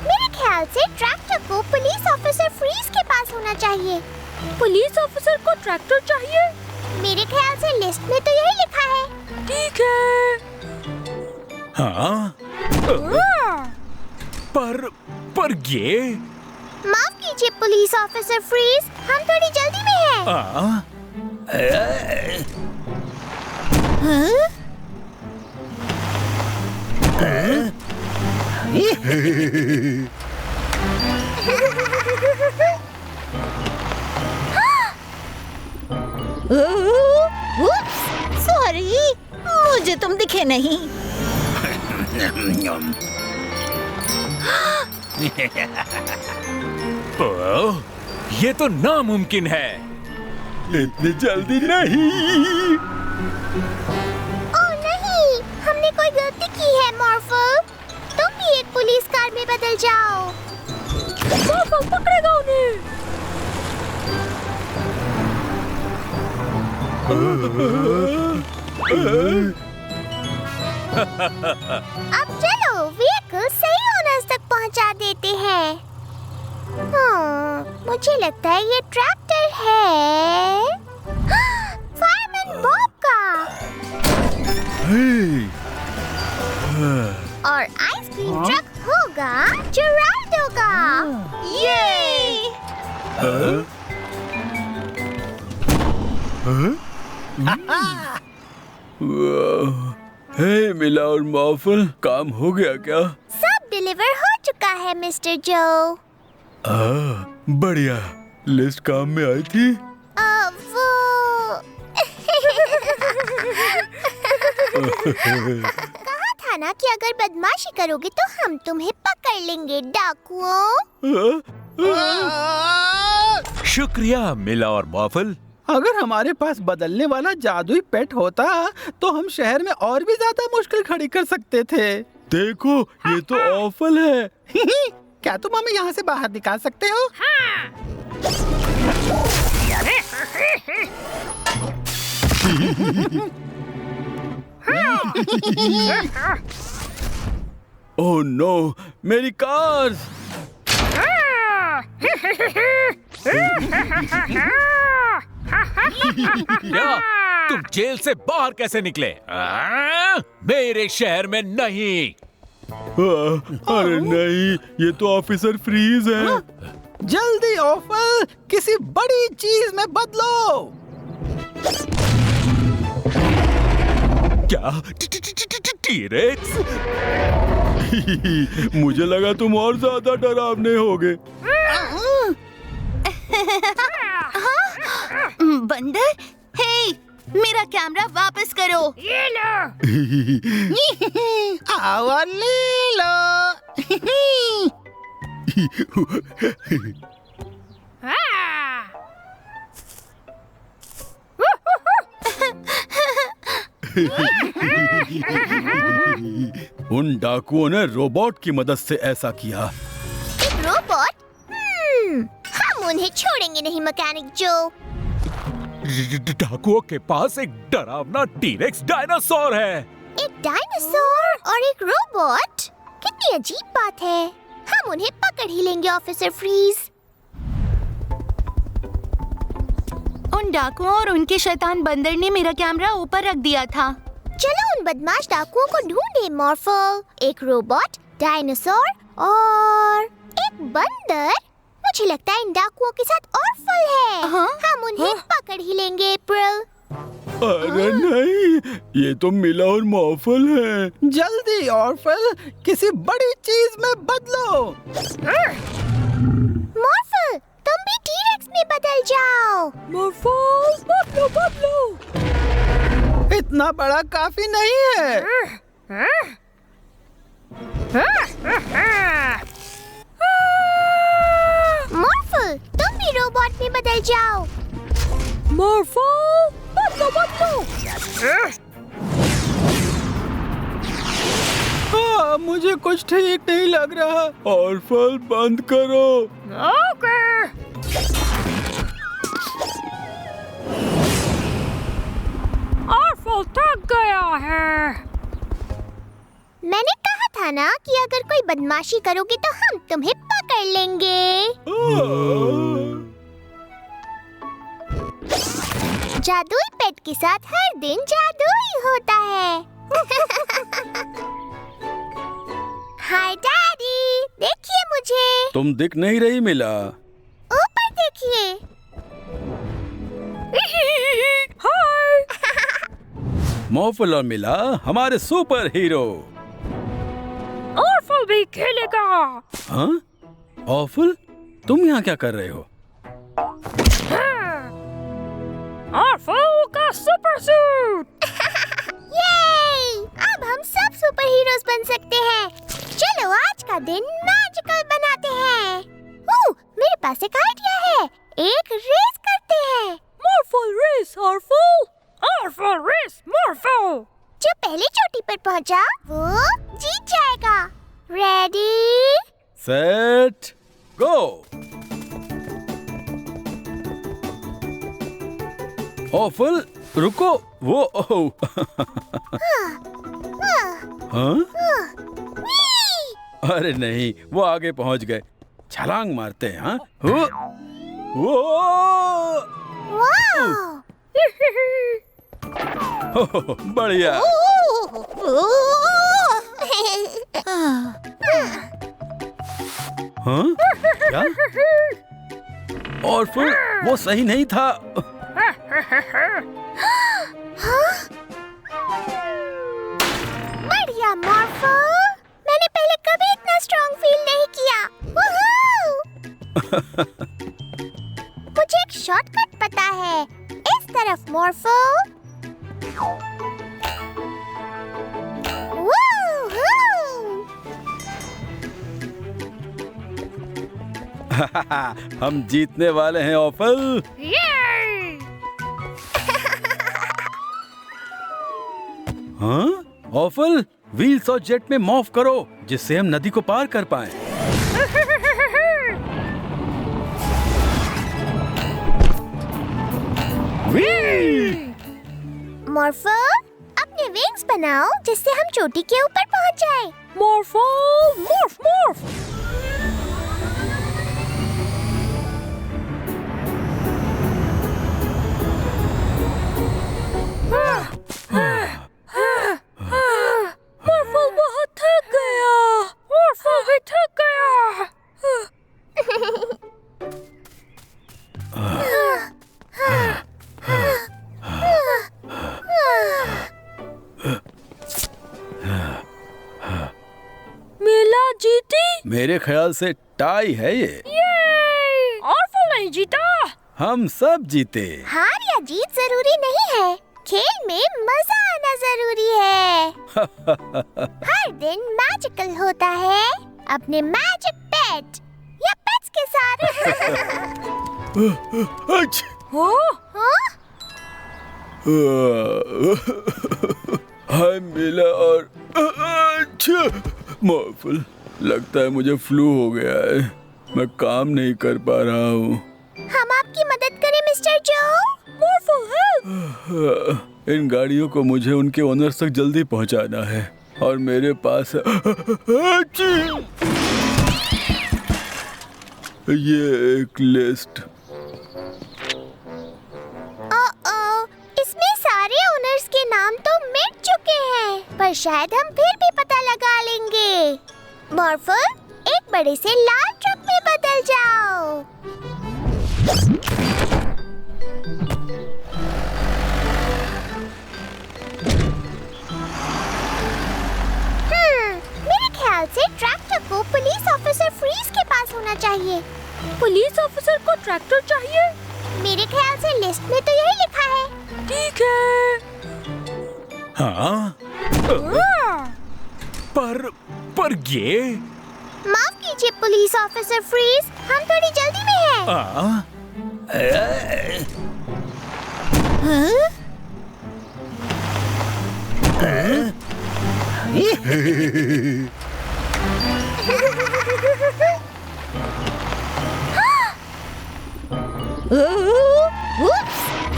मेरे ख्याल से ट्रैक्टर को पुलिस ऑफिसर फ्रीज के पास होना चाहिए। पुलिस ऑफिसर को ट्रैक्टर चाहिए? मेरे ख्याल से लिस्ट में तो यही लिखा है। ठीक है। हाँ? पर ये माफ कीजिए पुलिस ऑफिसर फ्रीज, हम थोड़ी जल्दी में हैं। सॉरी, मुझे तुम दिखे नहीं। ओह, ये तो नामुमकिन है। इतनी जल्दी नहीं। ओह नहीं, हमने कोई गलती की है मॉर्फल। तुम भी एक पुलिस कार में बदल जाओ। मॉर्फल पकड़ेगा उन्हें। अब चलो व्हीकल सही ओनर्स तक पहुंचा देते हैं। मुझे लगता है ये ट्रैक्टर है फायरमैन बॉब का। और आइसक्रीम ट्रक होगा जेराल्डो का। ये हे मिला और मॉर्फल, काम हो गया क्या? सब डिलीवर हो चुका है मिस्टर जो। बढ़िया। लिस्ट काम में आई थी? वो कहा था ना कि अगर बदमाशी करोगे तो हम तुम्हें पकड़ लेंगे डाकुओं। शुक्रिया मिला और मॉर्फल। अगर हमारे पास बदलने वाला जादुई पेट होता तो हम शहर में और भी ज्यादा मुश्किल खड़ी कर सकते थे। देखो, ये तो ऑफल है। क्या तुम हमें यहाँ से बाहर निकाल सकते हो? ओह नो, मेरी कार्स! क्या तुम जेल से बाहर कैसे निकले? मेरे शहर में नहीं। अरे नहीं, ये तो ऑफिसर फ्रीज है। जल्दी ऑफल किसी बड़ी चीज में बदलो। क्या? टी-रेक्स? मुझे लगा तुम और ज्यादा डरावने होगे। बंदर, हे, मेरा कैमरा वापस करो। आओ और ले लो। उन डाकुओं ने रोबोट की मदद से ऐसा किया। एक रोबोट? हम उन्हें छोड़ेंगे नहीं मैकेनिक जो। डाकुओं के पास एक डरावना टी-रेक्स डायनासोर है। एक डायनासोर और एक रोबोट? कितनी अजीब बात है। हम उन्हें पकड़ ही लेंगे ऑफिसर फ्रीज। उन डाकुओं और उनके शैतान बंदर ने मेरा कैमरा ऊपर रख दिया था। चलो उन बदमाश डाकुओं को ढूंढे मॉर्फल। एक रोबोट, डायनासोर और एक बंदर। मुझे लगता है इन डाकुओं के साथ ऑर्फल है। हम उन्हें पकड़ ही लेंगे अप्रैल। अरे नहीं, ये तो मिला और मॉर्फल है। जल्दी ऑर्फल किसी बड़ी चीज में बदलो। मॉर्फल तुम भी टी-रेक्स में बदल जाओ। मॉर्फल बदलो बदलो। इतना बड़ा काफी नहीं है। मॉर्फल तुम भी रोबोट में बदल जाओ। मॉर्फल बदलो बदलो। मुझे कुछ ठीक नहीं लग रहा। ऑर्फल बंद करो। ओके। ऑर्फल थक गया है। मैंने कहा था ना कि अगर कोई बदमाशी करोगे तो हम तुम्हें पकड़ लेंगे। जादुई पेट के साथ हर दिन जादू ही होता है। हाय डैडी, देखिए मुझे। तुम दिख नहीं रही मिला। ऊपर देखिए। हाय। मॉर्फल और मिला हमारे सुपर हीरो। ऑर्फल भी खेलेगा। हाँ? ऑफल, तुम यहाँ क्या कर रहे हो? ऑर्फल का सुपर सूट। ये! अब हम सब सुपर हीरोज बन सकते हैं। चलो आज का दिन मैजिकल बनाते हैं। मेरे पास एक आइडिया है। एक रेस करते हैं। मॉर्फल रेस ऑर्फल। ऑर्फल रेस मॉर्फल। जो पहले चोटी पर पहुंचा वो जीत जाएगा। Ready set go. ऑफल रुको, वो हाँ? अरे नहीं, वो आगे पहुंच गए। छलांग मारते हैं। हाँ? वो बढ़िया। हाँ? क्या? और फिर वो सही नहीं था। बढ़िया मॉर्फो, मैंने पहले कभी इतना स्ट्रॉन्ग फील नहीं किया। वूहू! मुझे एक शॉर्टकट पता है। इस तरफ मॉर्फो। वूहू! हम जीतने वाले हैं ऑफल। हाँ? ऑफल, व्हील्स और जेट में मॉफ करो जिससे हम नदी को पार कर पाएं। मॉर्फो, अपने विंग्स बनाओ जिससे हम चोटी के ऊपर पहुंच जाएं। Morpho, morph morph. मॉर्फो बहुत थक गया। मॉर्फो भी थक गया। मेला जीती? मेरे ख्याल से टाई है ये। मॉर्फो नहीं जीता। हम सब जीते। हार या जीत जरूरी नहीं है, खेल में मजा आना जरूरी है। हर दिन मैजिकल होता है अपने मैजिक पेट या पेट्स के साथ। हाय मिला और मॉर्फल, लगता है मुझे फ्लू हो गया है। मैं काम नहीं कर पा रहा हूँ। हम आपकी मदद करें मिस्टर जो? Morpho help. इन गाड़ियों को मुझे उनके ओनर्स तक जल्दी पहुँचाना है और मेरे पास ये एक लिस्ट। इसमें सारे ओनर्स के नाम तो मिट चुके हैं, पर शायद हम फिर भी पता लगा लेंगे। मॉर्फो, एक बड़े से लाल ट्रक में बदल जाओ। मेरे ख्याल से ट्रैक्टर को पुलिस ऑफिसर फ्रीज के पास होना चाहिए। पुलिस ऑफिसर को ट्रैक्टर चाहिए? मेरे ख्याल से लिस्ट में तो यही लिखा है। ठीक है। हाँ? पर ये माफ कीजिए पुलिस ऑफिसर फ्रीज, हम थोड़ी जल्दी में हैं।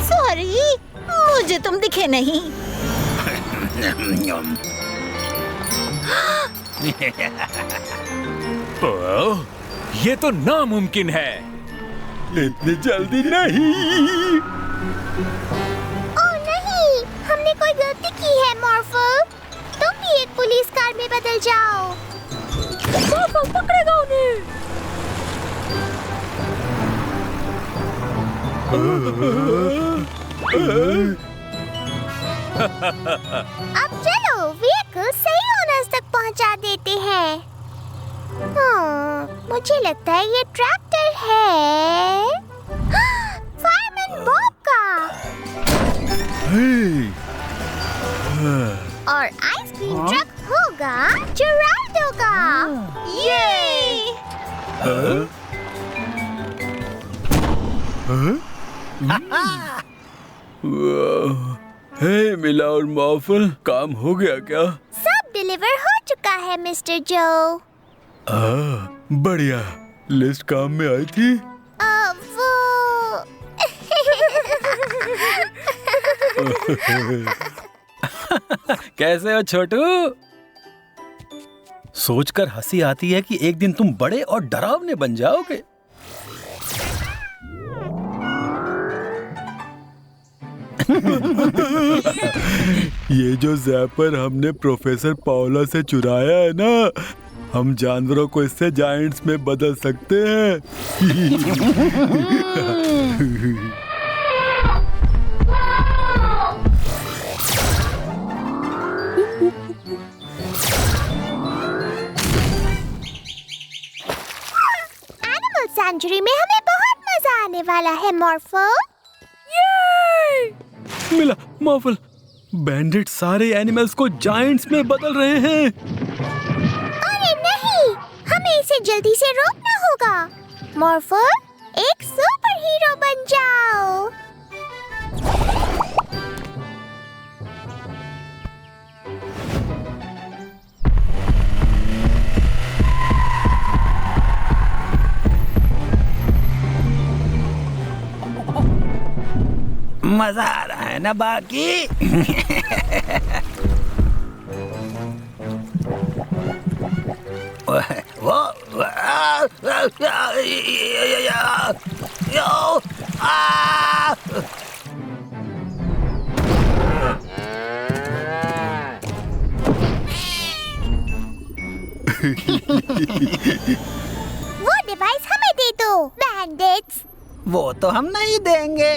सॉरी, मुझे तुम दिखे नहीं। ओह, ये तो नामुमकिन है। इतनी जल्दी नहीं। ओह नहीं, हमने कोई गलती की है मॉर्फो। तुम भी एक पुलिस कार में बदल जाओ। मॉर्फो पकड़ेगा उन्हें। अब चलो व्हीकल सही ओनर्स तक पहुंचा देते हैं। मुझे लगता है ये ट्रैक्टर है फायरमैन बॉब का। और आइसक्रीम ट्रक होगा जेराल्डो का। ये हे मिला और मॉर्फल, काम हो गया क्या? सब डिलीवर हो चुका है मिस्टर जो। बढ़िया। लिस्ट काम में आई थी? वो कैसे हो छोटू? सोचकर हंसी आती है कि एक दिन तुम बड़े और डरावने बन जाओगे। ये जो ज़ैपर हमने प्रोफेसर पाओला से चुराया है ना, हम जानवरों को इससे जायंट्स में बदल सकते हैं। एनिमल सेंचुरी में हमें बहुत मजा आने वाला है मॉर्फल। मिला मॉर्फल, बैंडिट सारे एनिमल्स को जायंट्स में बदल रहे हैं। अरे नहीं, हमें इसे जल्दी से रोकना होगा। मॉर्फल, एक सुपर हीरो बन जाओ। मजा आ रहा है ना बाकी? वो डिवाइस हमें दे दो, बैंडिट्स। वो तो हम नहीं देंगे।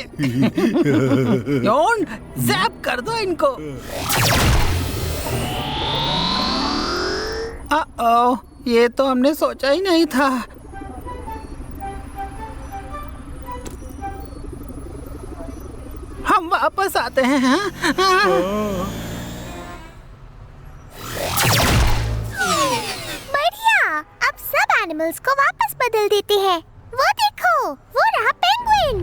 योन, ज़ैप कर दो इनको। ये तो हमने सोचा ही नहीं था। हम वापस आते हैं। बढ़िया, अब सब एनिमल्स को वापस बदल देते हैं। वो देखो, वो रहा पेंगुइन।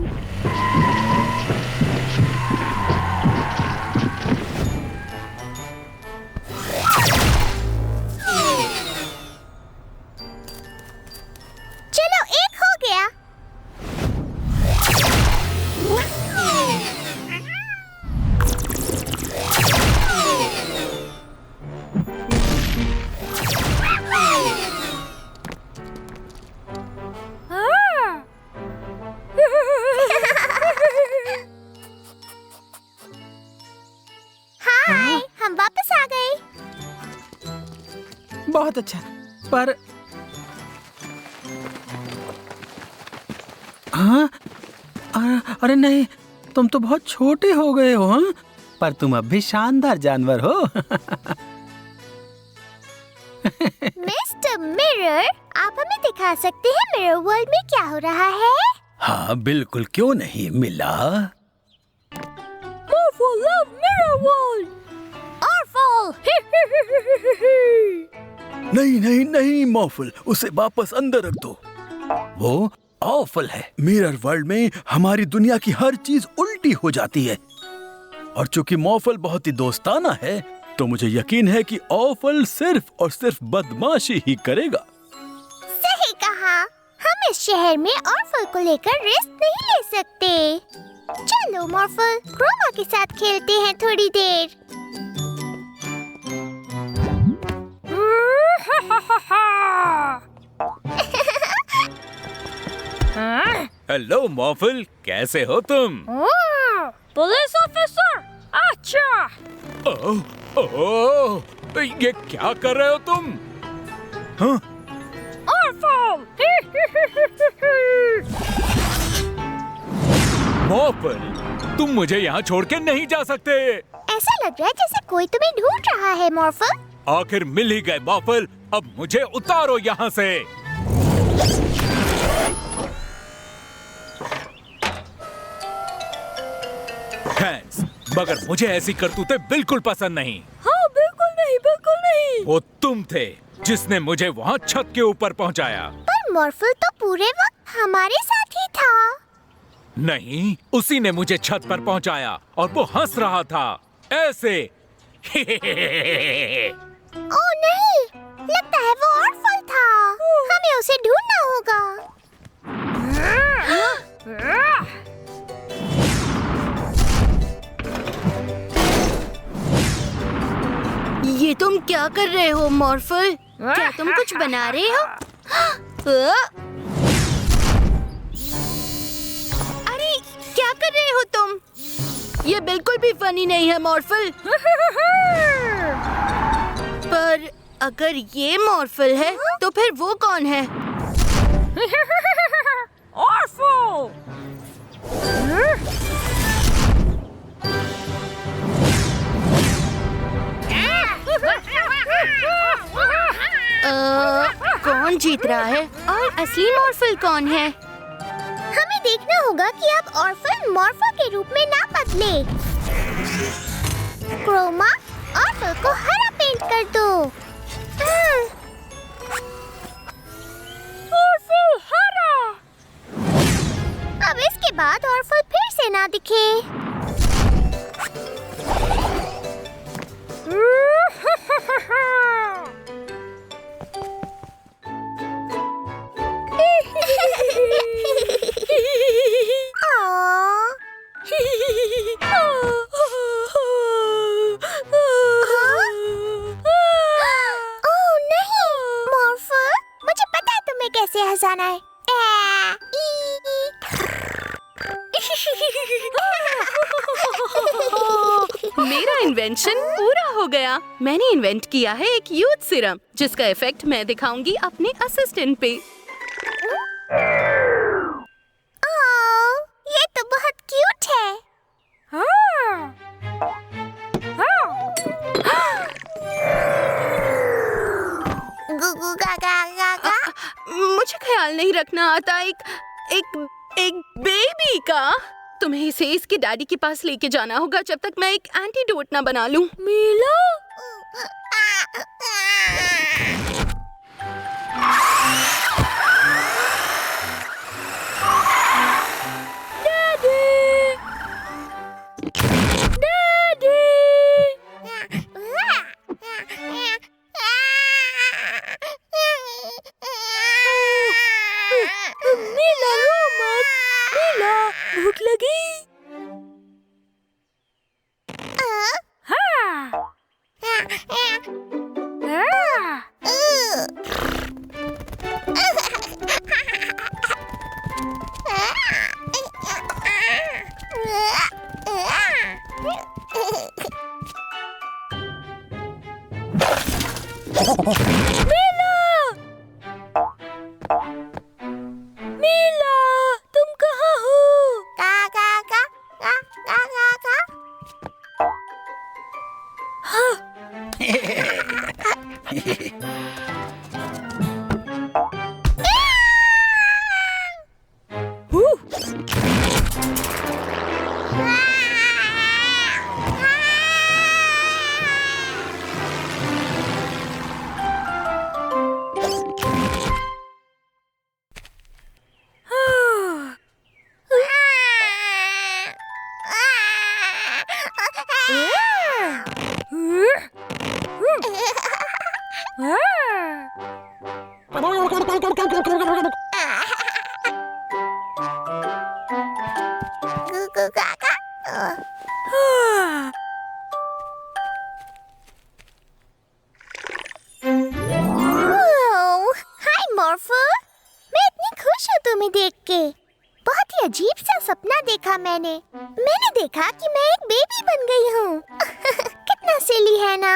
चलो, एक हो गया। हाय, हम वापस आ गए। बहुत अच्छा, पर हाँ, अरे नहीं, तुम तो बहुत छोटे हो गए हो। हाँ, पर तुम अब भी शानदार जानवर हो। मिस्टर मिरर, आप हमें दिखा सकते हैं मिरर वर्ल्ड में क्या हो रहा है? हाँ बिल्कुल, क्यों नहीं मिला। नहीं नहीं नहीं मॉर्फल, उसे वापस अंदर रख दो। वो ऑफल है। मिरर वर्ल्ड में हमारी दुनिया की हर चीज उल्टी हो जाती है, और चूंकि मॉर्फल बहुत ही दोस्ताना है, तो मुझे यकीन है कि ऑफल सिर्फ और सिर्फ बदमाशी ही करेगा। सही कहा, हम इस शहर में ऑर्फल को लेकर रिस्क नहीं ले सकते। चलो मॉर्फल, क्रोमा के साथ खेलते हैं थोड़ी देर। हेलो मॉर्फल, कैसे हो तुम? पुलिस ऑफिसर, अच्छा। ओह, ये क्या कर रहे हो तुम? हाँ? ऑर्फल। मॉर्फल, तुम मुझे यहाँ छोड़ के नहीं जा सकते। ऐसा लग रहा है जैसे कोई तुम्हें ढूंढ रहा है मॉर्फल। आखिर मिल ही गए मॉर्फल, अब मुझे उतारो यहाँ से। थैंक्स, मगर मुझे ऐसी करतूतें बिल्कुल पसंद नहीं। हाँ बिल्कुल नहीं, बिल्कुल नहीं। वो तुम थे जिसने मुझे वहाँ छत के ऊपर पहुँचाया। पर मॉर्फल तो पूरे वक्त हमारे साथ ही था। नहीं, उसी ने मुझे छत पर पहुँचाया और वो हंस रहा था ऐसे। ओह नहीं, लगता है वो ऑर्फल था। हमें उसे ढूंढना होगा। ये तुम क्या कर रहे हो मॉर्फल? क्या तुम कुछ बना रहे हो? अरे क्या कर रहे हो तुम? ये बिल्कुल भी फनी नहीं है मॉर्फल। पर अगर ये मॉर्फल है तो फिर वो कौन है? Orphle! कौन जीत रहा है और असली मॉर्फल कौन है? हमें देखना होगा कि अब ऑर्फल मॉर्फल के रूप में ना बदले। क्रोमा, ऑर्फल को हरा पेंट कर दो। Orphle हरा! अब इसके बाद ऑर्फल फिर से ना दिखे। ओह नहीं, मॉर्फल, मुझे पता है तुम्हें कैसे हंसाना है। मेरा इन्वेंशन पूरा हो गया। मैंने इन्वेंट किया है एक यूथ सीरम, जिसका इफेक्ट मैं दिखाऊंगी अपने असिस्टेंट पे। ओह, ये तो बहुत क्यूट है। गुगु गागा गागा। मुझे ख्याल नहीं रखना आता एक बेबी का। तुम्हें इसे इसके डैडी के पास लेके जाना होगा जब तक मैं एक एंटीडोट ना बना लूं। मीला? मीला रो मत। मीला, भूख लगी? मीला, तुम कहाँ हो? गागा गागा गागा गागा। Gugu gaga. हाय मॉर्फल, मैं इतनी खुश हूँ तुम्हें देख के। बहुत ही अजीब सा सपना देखा मैंने देखा कि मैं एक बेबी बन गई हूँ। कितना सिली है ना।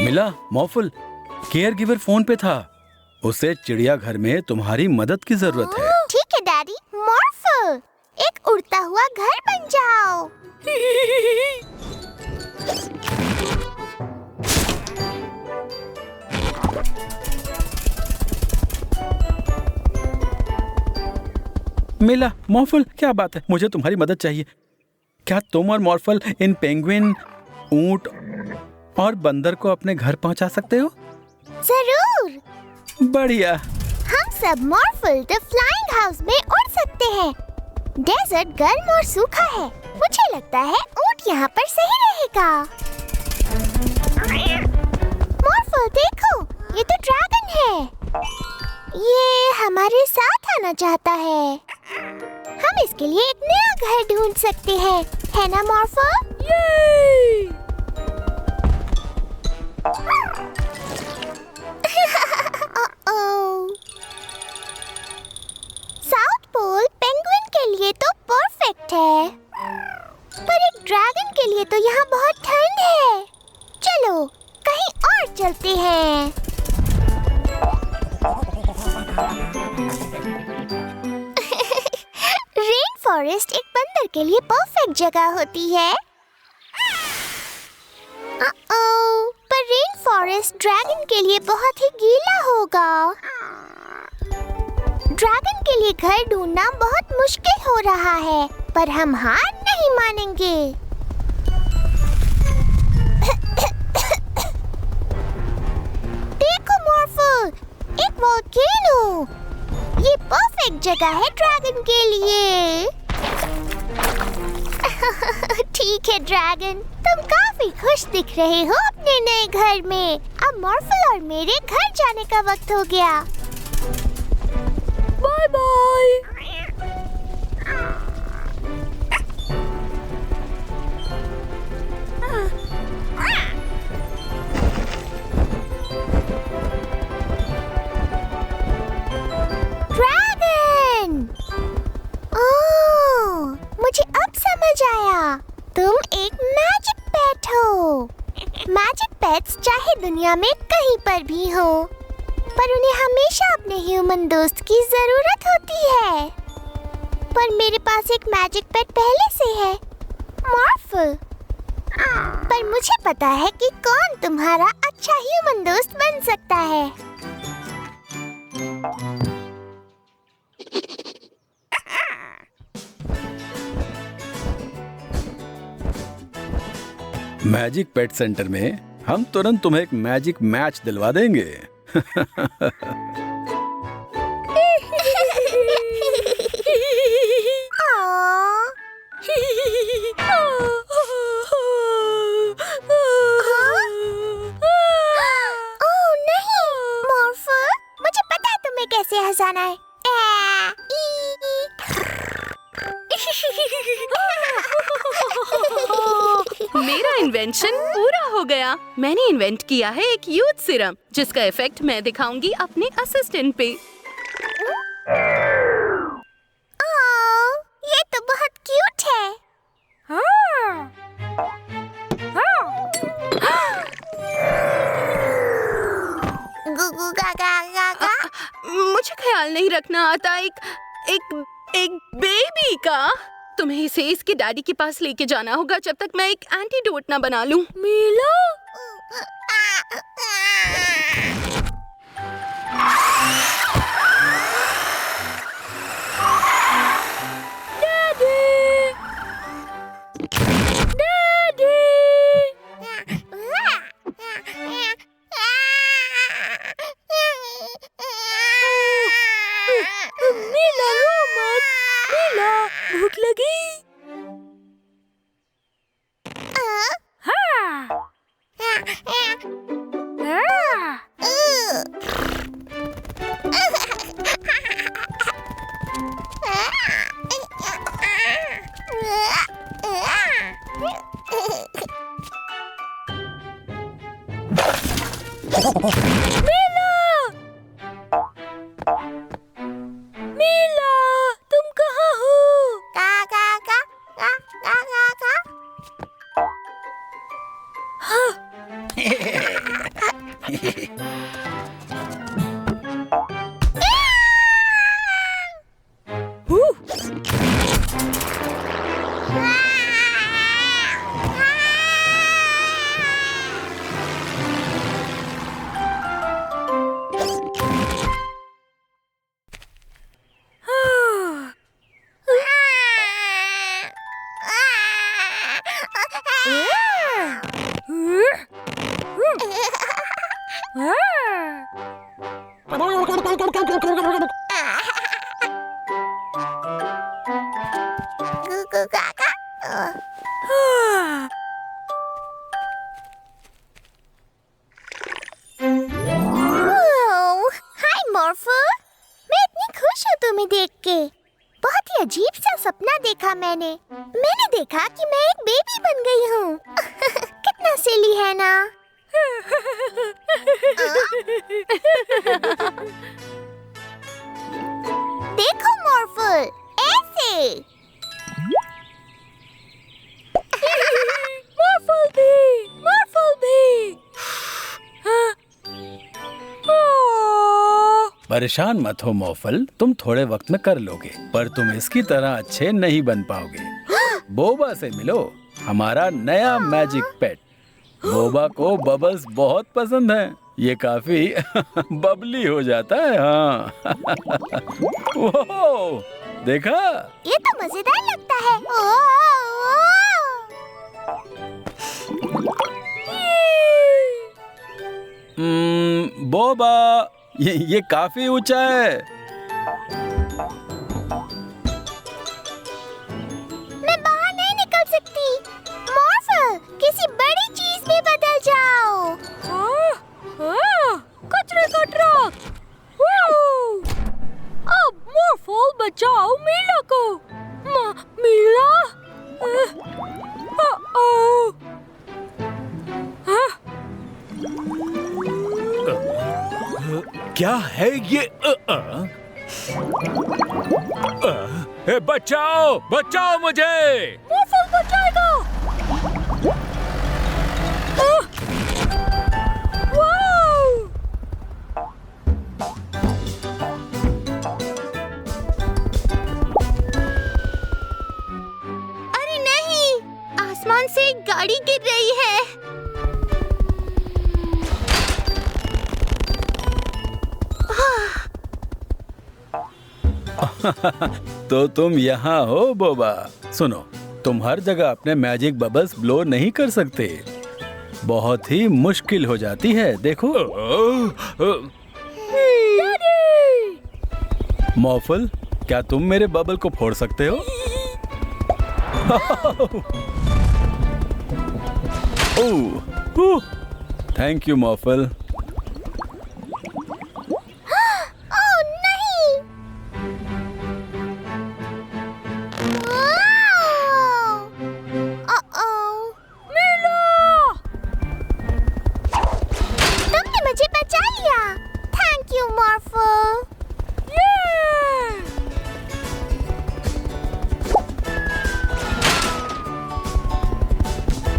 मिला, मॉर्फल केयर गिवर फोन पे था। उसे चिड़ियाघर में तुम्हारी मदद की जरूरत है। ठीक है डैडी। मॉर्फल, एक उड़ता हुआ घर बन जाओ। मिला, मॉर्फल, क्या बात है? मुझे तुम्हारी मदद चाहिए। क्या तुम और मॉर्फल इन पेंगुइन, ऊंट और बंदर को अपने घर पहुंचा सकते हो? जरूर। बढ़िया। हम सब मॉर्फल द फ्लाइंग हाउस में उड़ सकते हैं। डेजर्ट गर्म और सूखा है। मुझे लगता है ऊंट यहाँ पर सही रहेगा। मॉर्फल देखो, ये तो ड्रैगन है। ये हमारे साथ आना चाहता है। हम इसके लिए एक नया घर ढूंढ सकते हैं, है ना मॉर्फल? Yay! ठंड है। चलो कहीं और चलते हैं। रेन फॉरेस्ट एक बंदर के लिए परफेक्ट जगह होती है। पर रेन फॉरेस्ट ड्रैगन के लिए बहुत ही गीला होगा। ड्रैगन के लिए घर ढूंढना बहुत मुश्किल हो रहा है, पर हम हार नहीं मानेंगे। देखो मॉर्फल, एक वोल्केनो। ये परफेक्ट जगह है ड्रैगन के लिए। ठीक है ड्रैगन, तुम काफी खुश दिख रहे हो अपने नए घर में। अब मॉर्फल और मेरे घर जाने का वक्त हो गया। Bye bye. ड्रैगन! ओह, मुझे अब समझ आया। तुम एक मैजिक पेट हो। मैजिक पेट्स चाहे दुनिया में कहीं पर भी हो, पर उन्हें हमेशा अपने ह्यूमन दोस्त की जरूरत होती है। पर मेरे पास एक मैजिक पेट पहले से है, मॉर्फल। पर मुझे पता है कि कौन तुम्हारा अच्छा ह्यूमन दोस्त बन सकता है। मैजिक पेट सेंटर में हम तुरंत तुम्हें एक मैजिक मैच दिलवा देंगे। ओह नहीं, मॉर्फल, मुझे पता है तुम्हें कैसे हंसाना है। मेरा इन्वेंशन पूरा हो गया। मैंने इन्वेंट किया है एक यूथ सीरम, जिसका इफेक्ट मैं दिखाऊंगी अपने असिस्टेंट पे। ये तो बहुत क्यूट है। गुगु गागा गागा। मुझे ख्याल नहीं रखना आता एक बेबी का। तुम्हें इसे इसके डैडी के पास लेके जाना होगा जब तक मैं एक एंटीडोट ना बना लूं। मीला, मीला रो मत। मीला, भूख लगी? मीला, तुम कहाँ हो? गागा गागा गागा। गुगु गागा। हाय मॉर्फल, मैं इतनी खुश हूँ तुम्हें देख के। बहुत ही अजीब सा सपना देखा मैंने देखा कि मैं एक बेबी बन गई हूँ। कितना सिली है ना। देखो मॉर्फल, ऐसे। मॉर्फल भी। हाँ। ओह, परेशान मत हो मॉर्फल, तुम थोड़े वक्त में कर लोगे, पर तुम इसकी तरह अच्छे नहीं बन पाओगे। बोबा से मिलो, हमारा नया मैजिक पेट। बोबा को बबल्स बहुत पसंद हैं। ये काफी बबली हो जाता है। हाँ वो देखा? ये तो मजेदार लगता है। बोबा, ये काफी ऊंचा है। मैं बाहर नहीं निकल सकती। मॉर्फल, किसी बड़ी चीज में बदल जाओ। कचरे का ट्रक। अब मॉर्फल बचाओ मीला को। मीला? क्या है ये? बचाओ, बचाओ मुझे! मॉर्फल बचाएगा। अरे नहीं, आसमान से एक गाड़ी गिर रही है। तो तुम यहाँ हो बोबा। सुनो, तुम हर जगह अपने मैजिक बबल्स ब्लो नहीं कर सकते। बहुत ही मुश्किल हो जाती है। देखो मॉर्फल, क्या तुम मेरे बबल को फोड़ सकते हो? Thank you Morphle.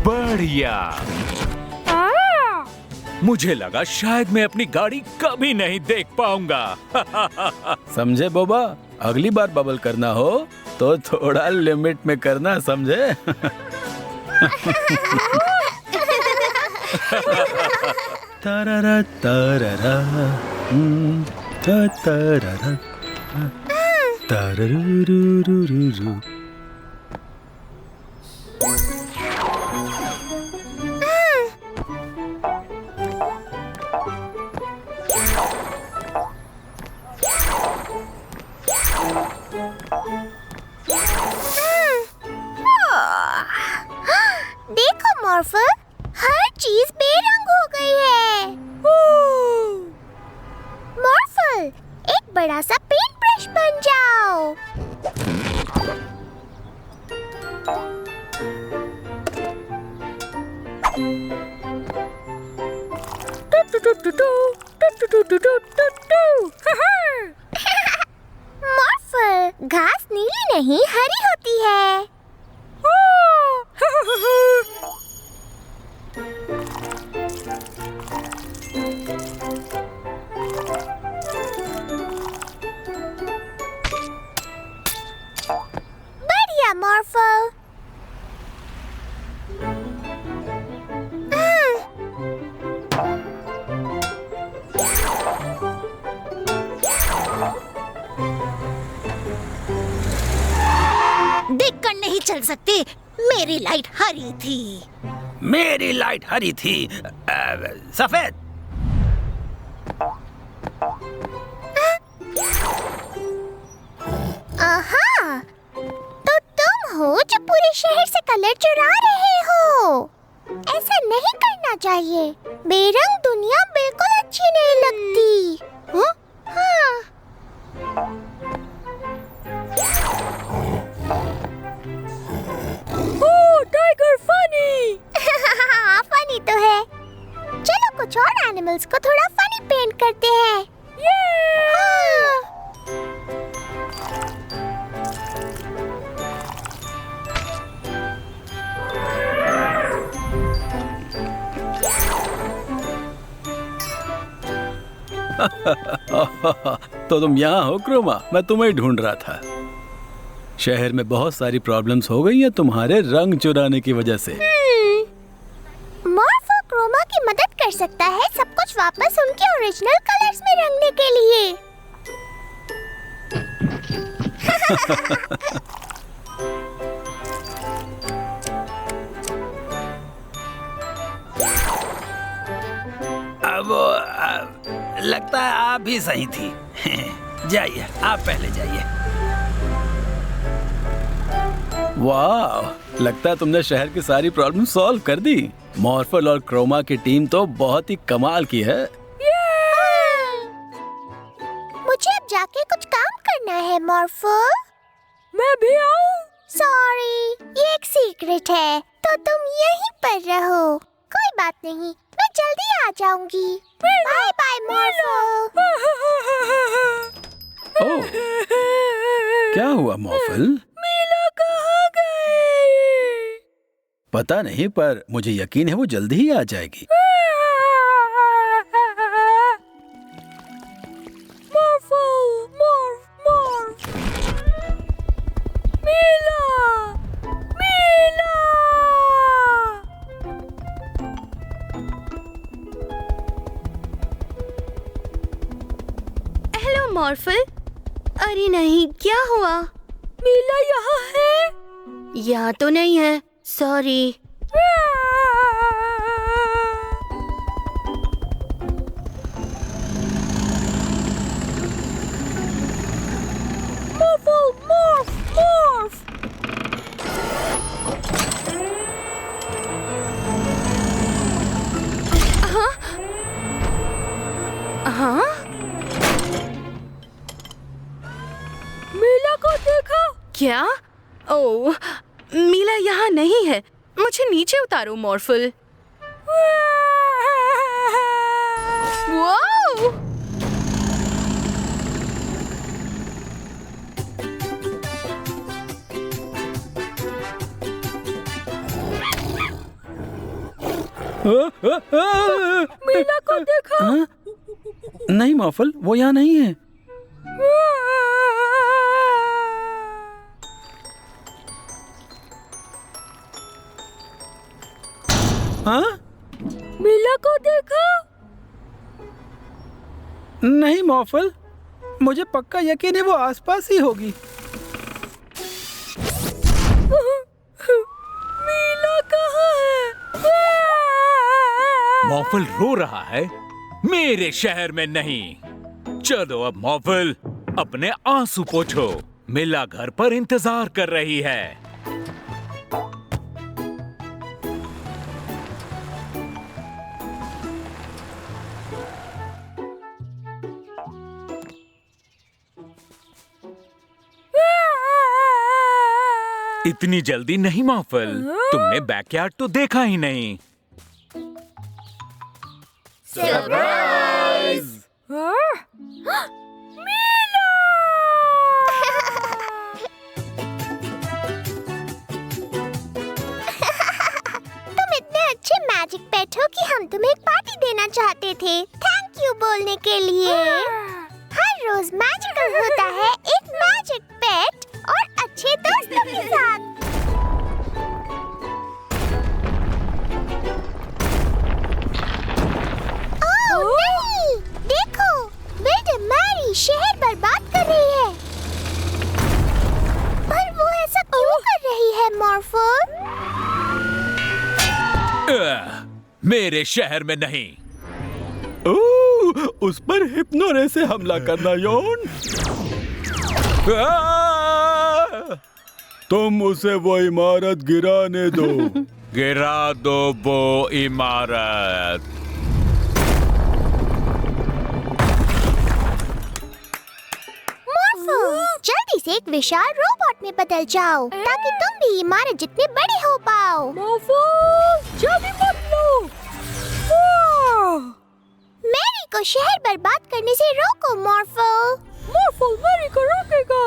बढ़िया। मुझे लगा शायद मैं अपनी गाड़ी कभी नहीं देख पाऊंगा। समझे बोबा? अगली बार बबल करना हो तो थोड़ा लिमिट में करना, समझे? तारारा तारारा तारारा तारारुरुरुरु। देखो मॉर्फल, हर चीज बेरंग हो गई है। मॉर्फल, एक बड़ा सा पेंट ब्रश बन जाओ। मॉर्फल, घास नीली नहीं हरी होती है। बढ़िया मॉर्फल। देखकर नहीं चल सकते, मेरी लाइट हरी थी। मेरी लाइट हरी थी, सफेद। आहा, तो तुम हो जो पूरे शहर से कलर चुरा रहे हो। ऐसा नहीं करना चाहिए। बेरंग दुनिया बिल्कुल अच्छी नहीं लगती। हाँ। Tiger funny. फनी तो है। चलो कुछ और एनिमल्स को थोड़ा फनी पेंट करते हैं। हाँ। तो तुम यहाँ हो क्रोमा, मैं तुम्हें ढूंढ रहा था। शहर में बहुत सारी प्रॉब्लम्स हो गई हैं तुम्हारे रंग चुराने की वजह से। मॉर्फो क्रोमा की मदद कर सकता है सब कुछ वापस उनके ओरिजिनल कलर्स में रंगने के लिए। अब लगता है आप ही सही थी। जाइए, आप पहले जाइए। वाह, लगता है तुमने शहर की सारी प्रॉब्लम सॉल्व कर दी। मॉर्फल और क्रोमा की टीम तो बहुत ही कमाल की है। मुझे अब जाके कुछ काम करना है मॉर्फो। मैं भी आऊं? सॉरी, ये एक सीक्रेट है, तो तुम यहीं पर रहो। कोई बात नहीं, मैं जल्दी आ जाऊंगी। Bye bye morpho. ओह, क्या हुआ मॉर्फल? मीला कहाँ गई? पता नहीं, पर मुझे यकीन है वो जल्दी ही आ जाएगी। हेलो मॉर्फल। अरे नहीं, क्या हुआ? मीला यहाँ है? यहाँ तो नहीं है, सॉरी। हाँ? मीला को देखा? क्या? ओह, मीला यहाँ नहीं है। मुझे नीचे उतारो मॉर्फल। वाओ! मीला को देखा? हाँ? नहीं मॉर्फल, वो यहाँ नहीं है। हाँ? मीला को देखा? नहीं मॉर्फल, मुझे पक्का यकीन है वो आसपास ही होगी। मीला कहाँ है? मॉर्फल रो रहा है, मेरे शहर में नहीं। चलो अब मॉर्फल, अपने आंसू पोंछो। मिला घर पर इंतजार कर रही है। इतनी जल्दी नहीं मॉर्फल, तुमने बैकयार्ड तो देखा ही नहीं। सरप्राइज! तुम इतने अच्छे मैजिक पेट हो कि हम तुम्हें एक पार्टी देना चाहते थे। थैंक यू बोलने के लिए। हर रोज मैजिकल होता है एक मैजिक पेट और अच्छे दोस्तों के साथ। ओह नहीं! देखो, बिल्डर मैरी शहर बर्बाद कर रही है। पर वो ऐसा क्यों कर रही है मॉर्फो? मेरे शहर में नहीं। ओह, उस पर हिप्नो रे से हमला करना यौन। तुम उसे वो इमारत गिराने दो। गिरा दो वो इमारत। मॉर्फो, जल्दी से एक विशाल रोबोट में बदल जाओ ताकि तुम भी इमारत जितने बड़े हो पाओ। मॉर्फो, जल्दी बदलो। मैरी को शहर बर्बाद करने से रोको मॉर्फो। मॉर्फो मैरी को रोकेगा।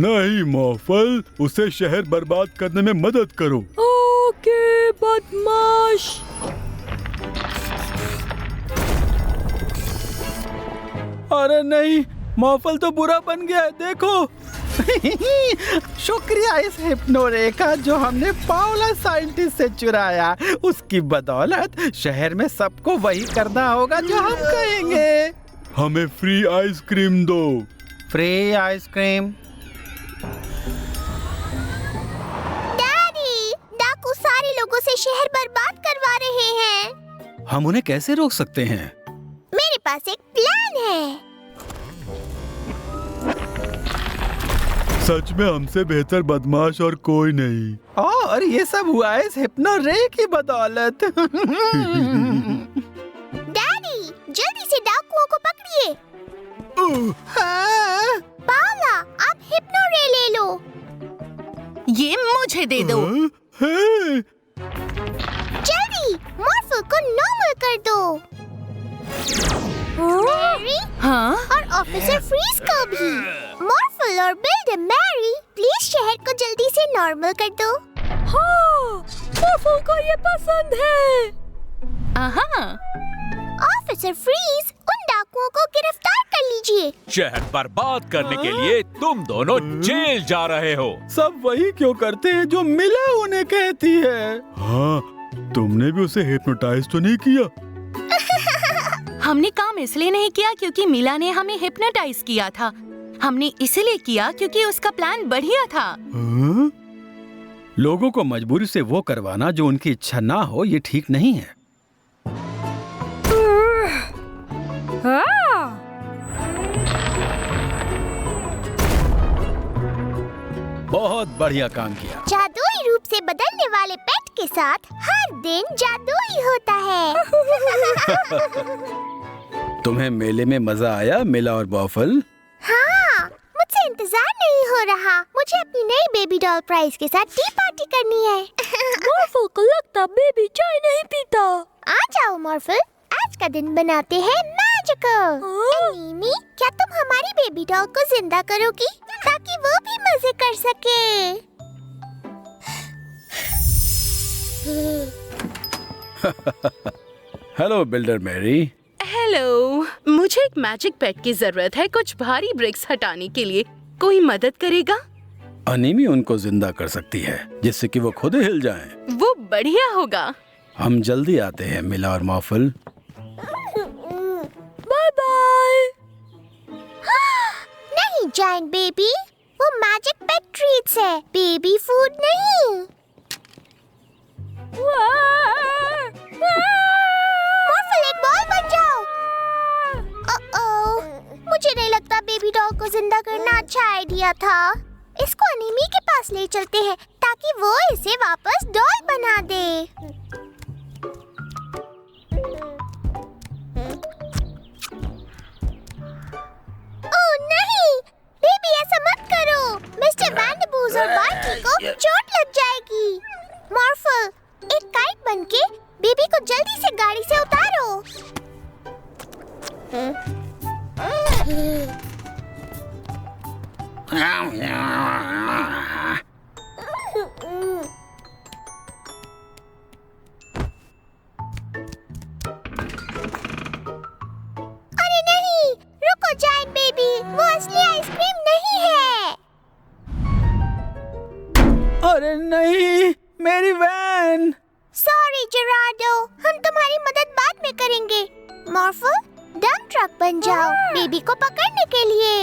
नहीं मॉर्फल, उसे शहर बर्बाद करने में मदद करो। ओके बदमाश। अरे नहीं, मॉर्फल तो बुरा बन गया है, देखो। शुक्रिया इस हिप्नोरे का जो हमने पाओला साइंटिस्ट से चुराया। उसकी बदौलत शहर में सबको वही करना होगा जो हम कहेंगे। हमें फ्री आइसक्रीम दो। Free ice cream? डैडी, डाकू सारे लोगों से शहर बर्बाद करवा रहे हैं। हम उन्हें कैसे रोक सकते हैं? मेरे पास एक प्लान है। सच में हमसे बेहतर बदमाश और कोई नहीं। और ये सब हुआ है इस हिप्नो रे की बदौलत। डैडी, जल्दी से डाकुओं को पकड़िए। हाँ। पाओला, आप हिप्नो रे ले लो। ये मुझे दे दो। जल्दी, मॉर्फल को नॉर्मल कर दो। मैरी हाँ? और ऑफिसर फ्रीज को भी। मॉर्फल और बिल्डर मैरी, प्लीज शहर को जल्दी से नॉर्मल कर दो। हाँ, मॉर्फल को ये पसंद है। आहा। ऑफिसर फ्रीज, उन डाकुओं को गिरफ्तार कर लीजिए। शहर बर्बाद करने के लिए तुम दोनों जेल जा रहे हो। सब वही क्यों करते हैं जो मिला उन्हें कहती है। हाँ, तुमने भी उसे हिप्नोटाइज तो नहीं किया? हमने काम इसलिए नहीं किया क्योंकि मिला ने हमें हिप्नोटाइज किया था। हमने इसलिए किया क्योंकि उसका प्लान बढ़िया था। हाँ? लोगों को मजबूरी से वो करवाना जो उनकी इच्छा ना हो, ये ठीक नहीं है। बहुत बढ़िया काम किया। जादुई रूप से बदलने वाले पेट के साथ हर दिन जादुई होता है। तुम्हें मेले में मजा आया, मिला और बॉफल? हाँ, मुझसे इंतजार नहीं हो रहा। मुझे अपनी नई बेबी डॉल प्राइस के साथ टी पार्टी करनी है। मॉर्फल को लगता बेबी चाय नहीं पीता। आ जाओ मॉर्फल, आज का दिन बनाते हैं मैजिकल। एनीमी, क्या तुम हमारी बेबी डॉल को जिंदा करोगी ताकि वो भी मजे कर सके? Hello builder Mary. हेलो, मुझे एक मैजिक पेट की जरूरत है कुछ भारी ब्रिक्स हटाने के लिए। कोई मदद करेगा? अनीमी उनको जिंदा कर सकती है जिससे कि वो खुद हिल जाएं। वो बढ़िया होगा। हम जल्दी आते हैं मिला और मॉर्फल। Bye bye. नहीं जायंट बेबी, वो मैजिक पेट ट्रीट्स है, बेबी फूड नहीं। मॉर्फल, एक बॉल बन जाओ। मुझे नहीं लगता बेबी डॉल को जिंदा करना अच्छा आइडिया था। इसको अनीमी के पास ले चलते हैं ताकि वो इसे वापस डॉल बना दे। ओह नहीं, बेबी ऐसा मत करो। मिस्टर वैंडरबूज और बार्टी को चोट लग जाएगी। मॉर्फल, एक काइट बनके बेबी को जल्दी से गाड़ी से उतारो। अरे नहीं, रुको जायंट बेबी, वो असली आइसक्रीम नहीं है। अरे नहीं, मेरी वैन। सॉरी जेरार्डो, हम तुम्हारी मदद बाद में करेंगे। मॉर्फल, डंप ट्रक बन जाओ बेबी को पकड़ने के लिए।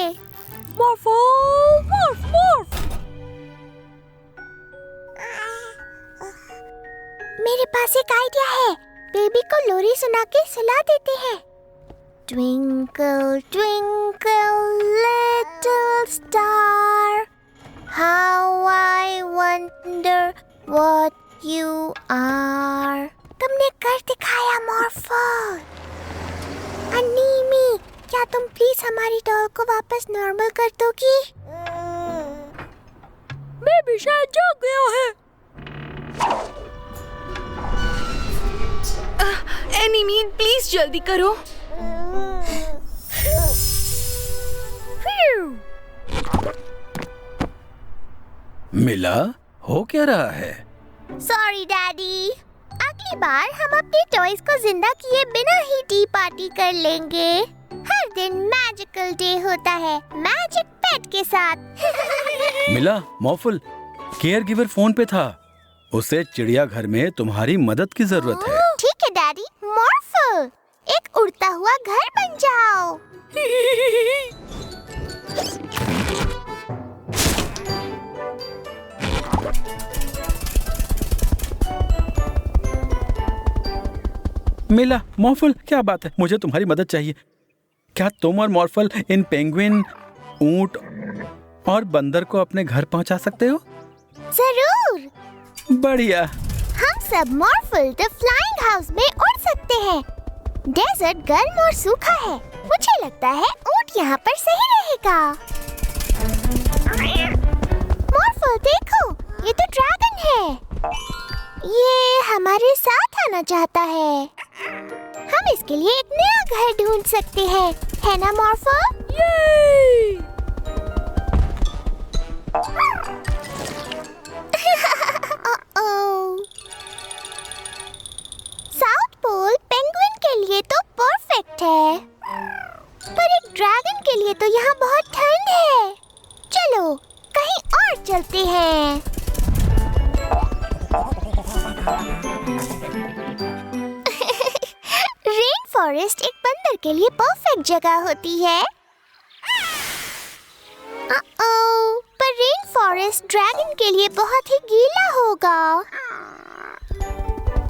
मॉर्फल, मॉर्फ मॉर्फ। मेरे पास एक आइडिया है, बेबी को लोरी सुना के सुला देते हैं। Twinkle twinkle little star, how I wonder what you are. तुमने कर दिखाया मॉर्फल। अनीमी, क्या तुम प्लीज हमारी डॉल को वापस नॉर्मल कर दोगी? बेबी शायद जाग गया है। एनीमी, प्लीज जल्दी करो। मिला, हो क्या रहा है? सॉरी डैडी, अगली बार हम अपने टॉयज को जिंदा किए बिना ही टी पार्टी कर लेंगे। हर दिन मैजिकल डे होता है मैजिक पेट के साथ। मिला, मॉर्फल केयर गिवर फोन पे था। उसे चिड़ियाघर में तुम्हारी मदद की जरूरत है। ठीक है डैडी। मॉर्फल, एक उड़ता हुआ घर बन जाओ। मिला, मॉर्फल, क्या बात है, मुझे तुम्हारी मदद चाहिए। क्या तुम और मॉर्फल इन पेंगुइन, ऊंट और बंदर को अपने घर पहुंचा सकते हो? जरूर। बढ़िया। हम सब मॉर्फल द फ्लाइंग हाउस में उड़ सकते हैं। डेजर्ट गर्म और सूखा है। मुझे लगता है ऊंट यहाँ पर सही रहेगा। मॉर्फल देखो, ये तो ड्रैगन है। ये हमारे साथ आना चाहता है। हम इसके लिए एक नया घर ढूंढ सकते हैं, है ना मॉर्फल? साउथ पोल पेंगुइन के लिए तो परफेक्ट है, पर एक ड्रैगन के लिए तो यहाँ बहुत ठंड है। चलो कहीं और चलते हैं। रेन फॉरेस्ट एक बंदर के लिए परफेक्ट जगह होती है। पर रेन फॉरेस्ट ड्रैगन के लिए बहुत ही गीला होगा।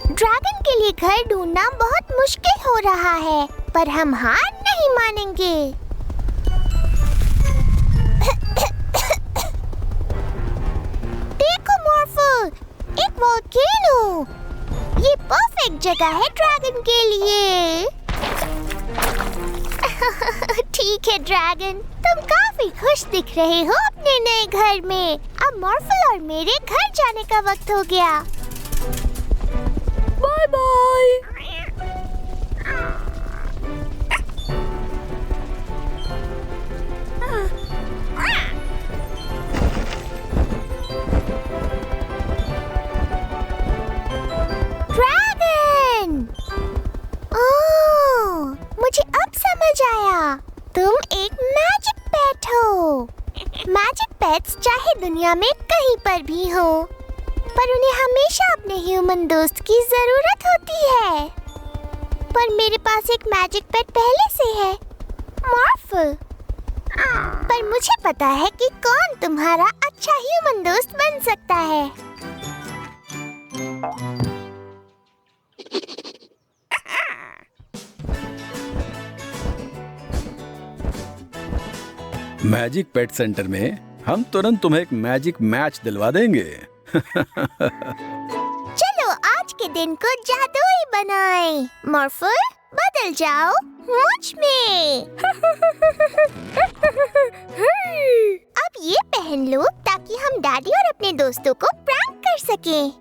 ड्रैगन के लिए घर ढूंढना बहुत मुश्किल हो रहा है, पर हम हार नहीं मानेंगे। देखो मॉर्फल, एक वोल्केनो। ये परफेक्ट जगह है ड्रैगन के लिए। ठीक है ड्रैगन, तुम काफी खुश दिख रहे हो अपने नए घर में। अब मॉर्फल और मेरे घर जाने का वक्त हो गया। Bye bye. ड्रैगन! ओह, मुझे अब समझ आया। तुम एक मैजिक पेट हो। मैजिक पेट्स चाहे दुनिया में कहीं पर भी हो, पर उन्हें हमेशा अपने ह्यूमन दोस्त की जरूरत होती है। पर मेरे पास एक मैजिक पेट पहले से है, मॉर्फल। पर मुझे पता है कि कौन तुम्हारा अच्छा ह्यूमन दोस्त बन सकता है। मैजिक पेट सेंटर में हम तुरंत तुम्हें एक मैजिक मैच दिलवा देंगे। चलो आज के दिन को जादुई बनाएं। मॉर्फल, बदल जाओ मुझ में। अब ये पहन लो ताकि हम डैडी और अपने दोस्तों को प्रैंक कर सकें।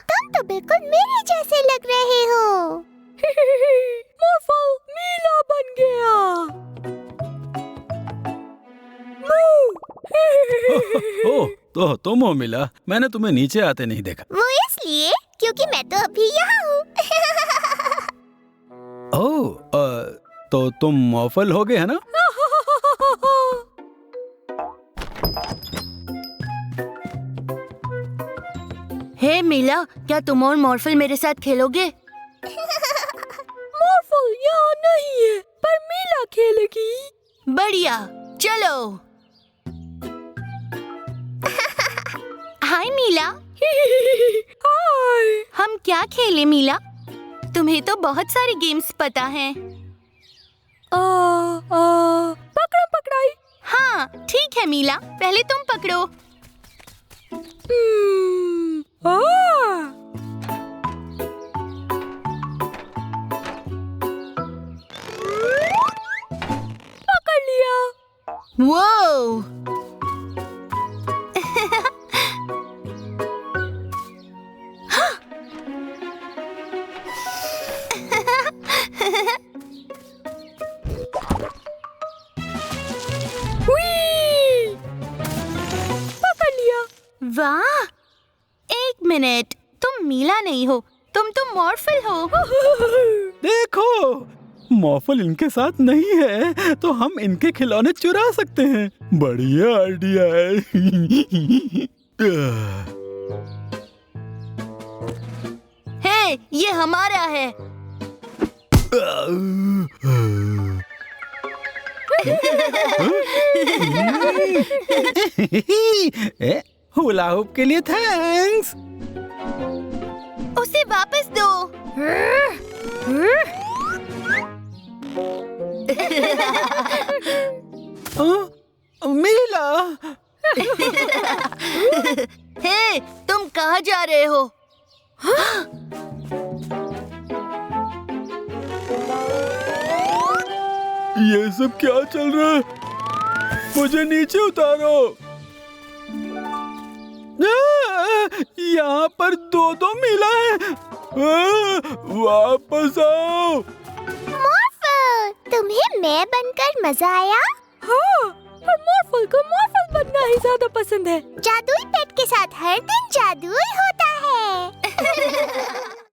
तुम तो बिल्कुल मेरे जैसे लग रहे हो। मॉर्फल नीला बन गया। ओह, तो तुम हो मिला। मैंने तुम्हें नीचे आते नहीं देखा। वो इसलिए क्योंकि मैं तो अभी यहाँ हूँ। ओह, तो तुम मॉर्फल हो गए है ना? हे मिला, क्या तुम और मॉर्फल मेरे साथ खेलोगे? मॉर्फल यहाँ नहीं है, पर मीला खेलेगी। बढ़िया, चलो। हाय मीला। हाय। हम क्या खेले मीला? तुम्हें तो बहुत सारे गेम्स पता हैं। पकड़म पकड़ाई। हाँ ठीक है मीला, पहले तुम पकड़ो। पकड़ लिया। वो पकड़ लिया। वाह, एक मिनट, तुम मीला नहीं हो, तुम तो मॉर्फल हो। देखो, मॉर्फल इनके साथ नहीं है तो हम इनके खिलौने चुरा सकते हैं। बढ़िया आइडिया है। हे, ये हमारा है। हुला हुप के लिए थैंक्स। उसे वापस दो। मीला, हे, तुम कहाँ जा रहे हो? ये सब क्या चल रहा है? मुझे नीचे उतारो। यहाँ पर दो मीला है। वापस आओ। मॉर्फल, तुम्हें मैं बनकर मजा आया? हाँ, पर मॉर्फल को मॉर्फल बनना ही ज्यादा पसंद है। जादुई पेट के साथ हर दिन जादुई होता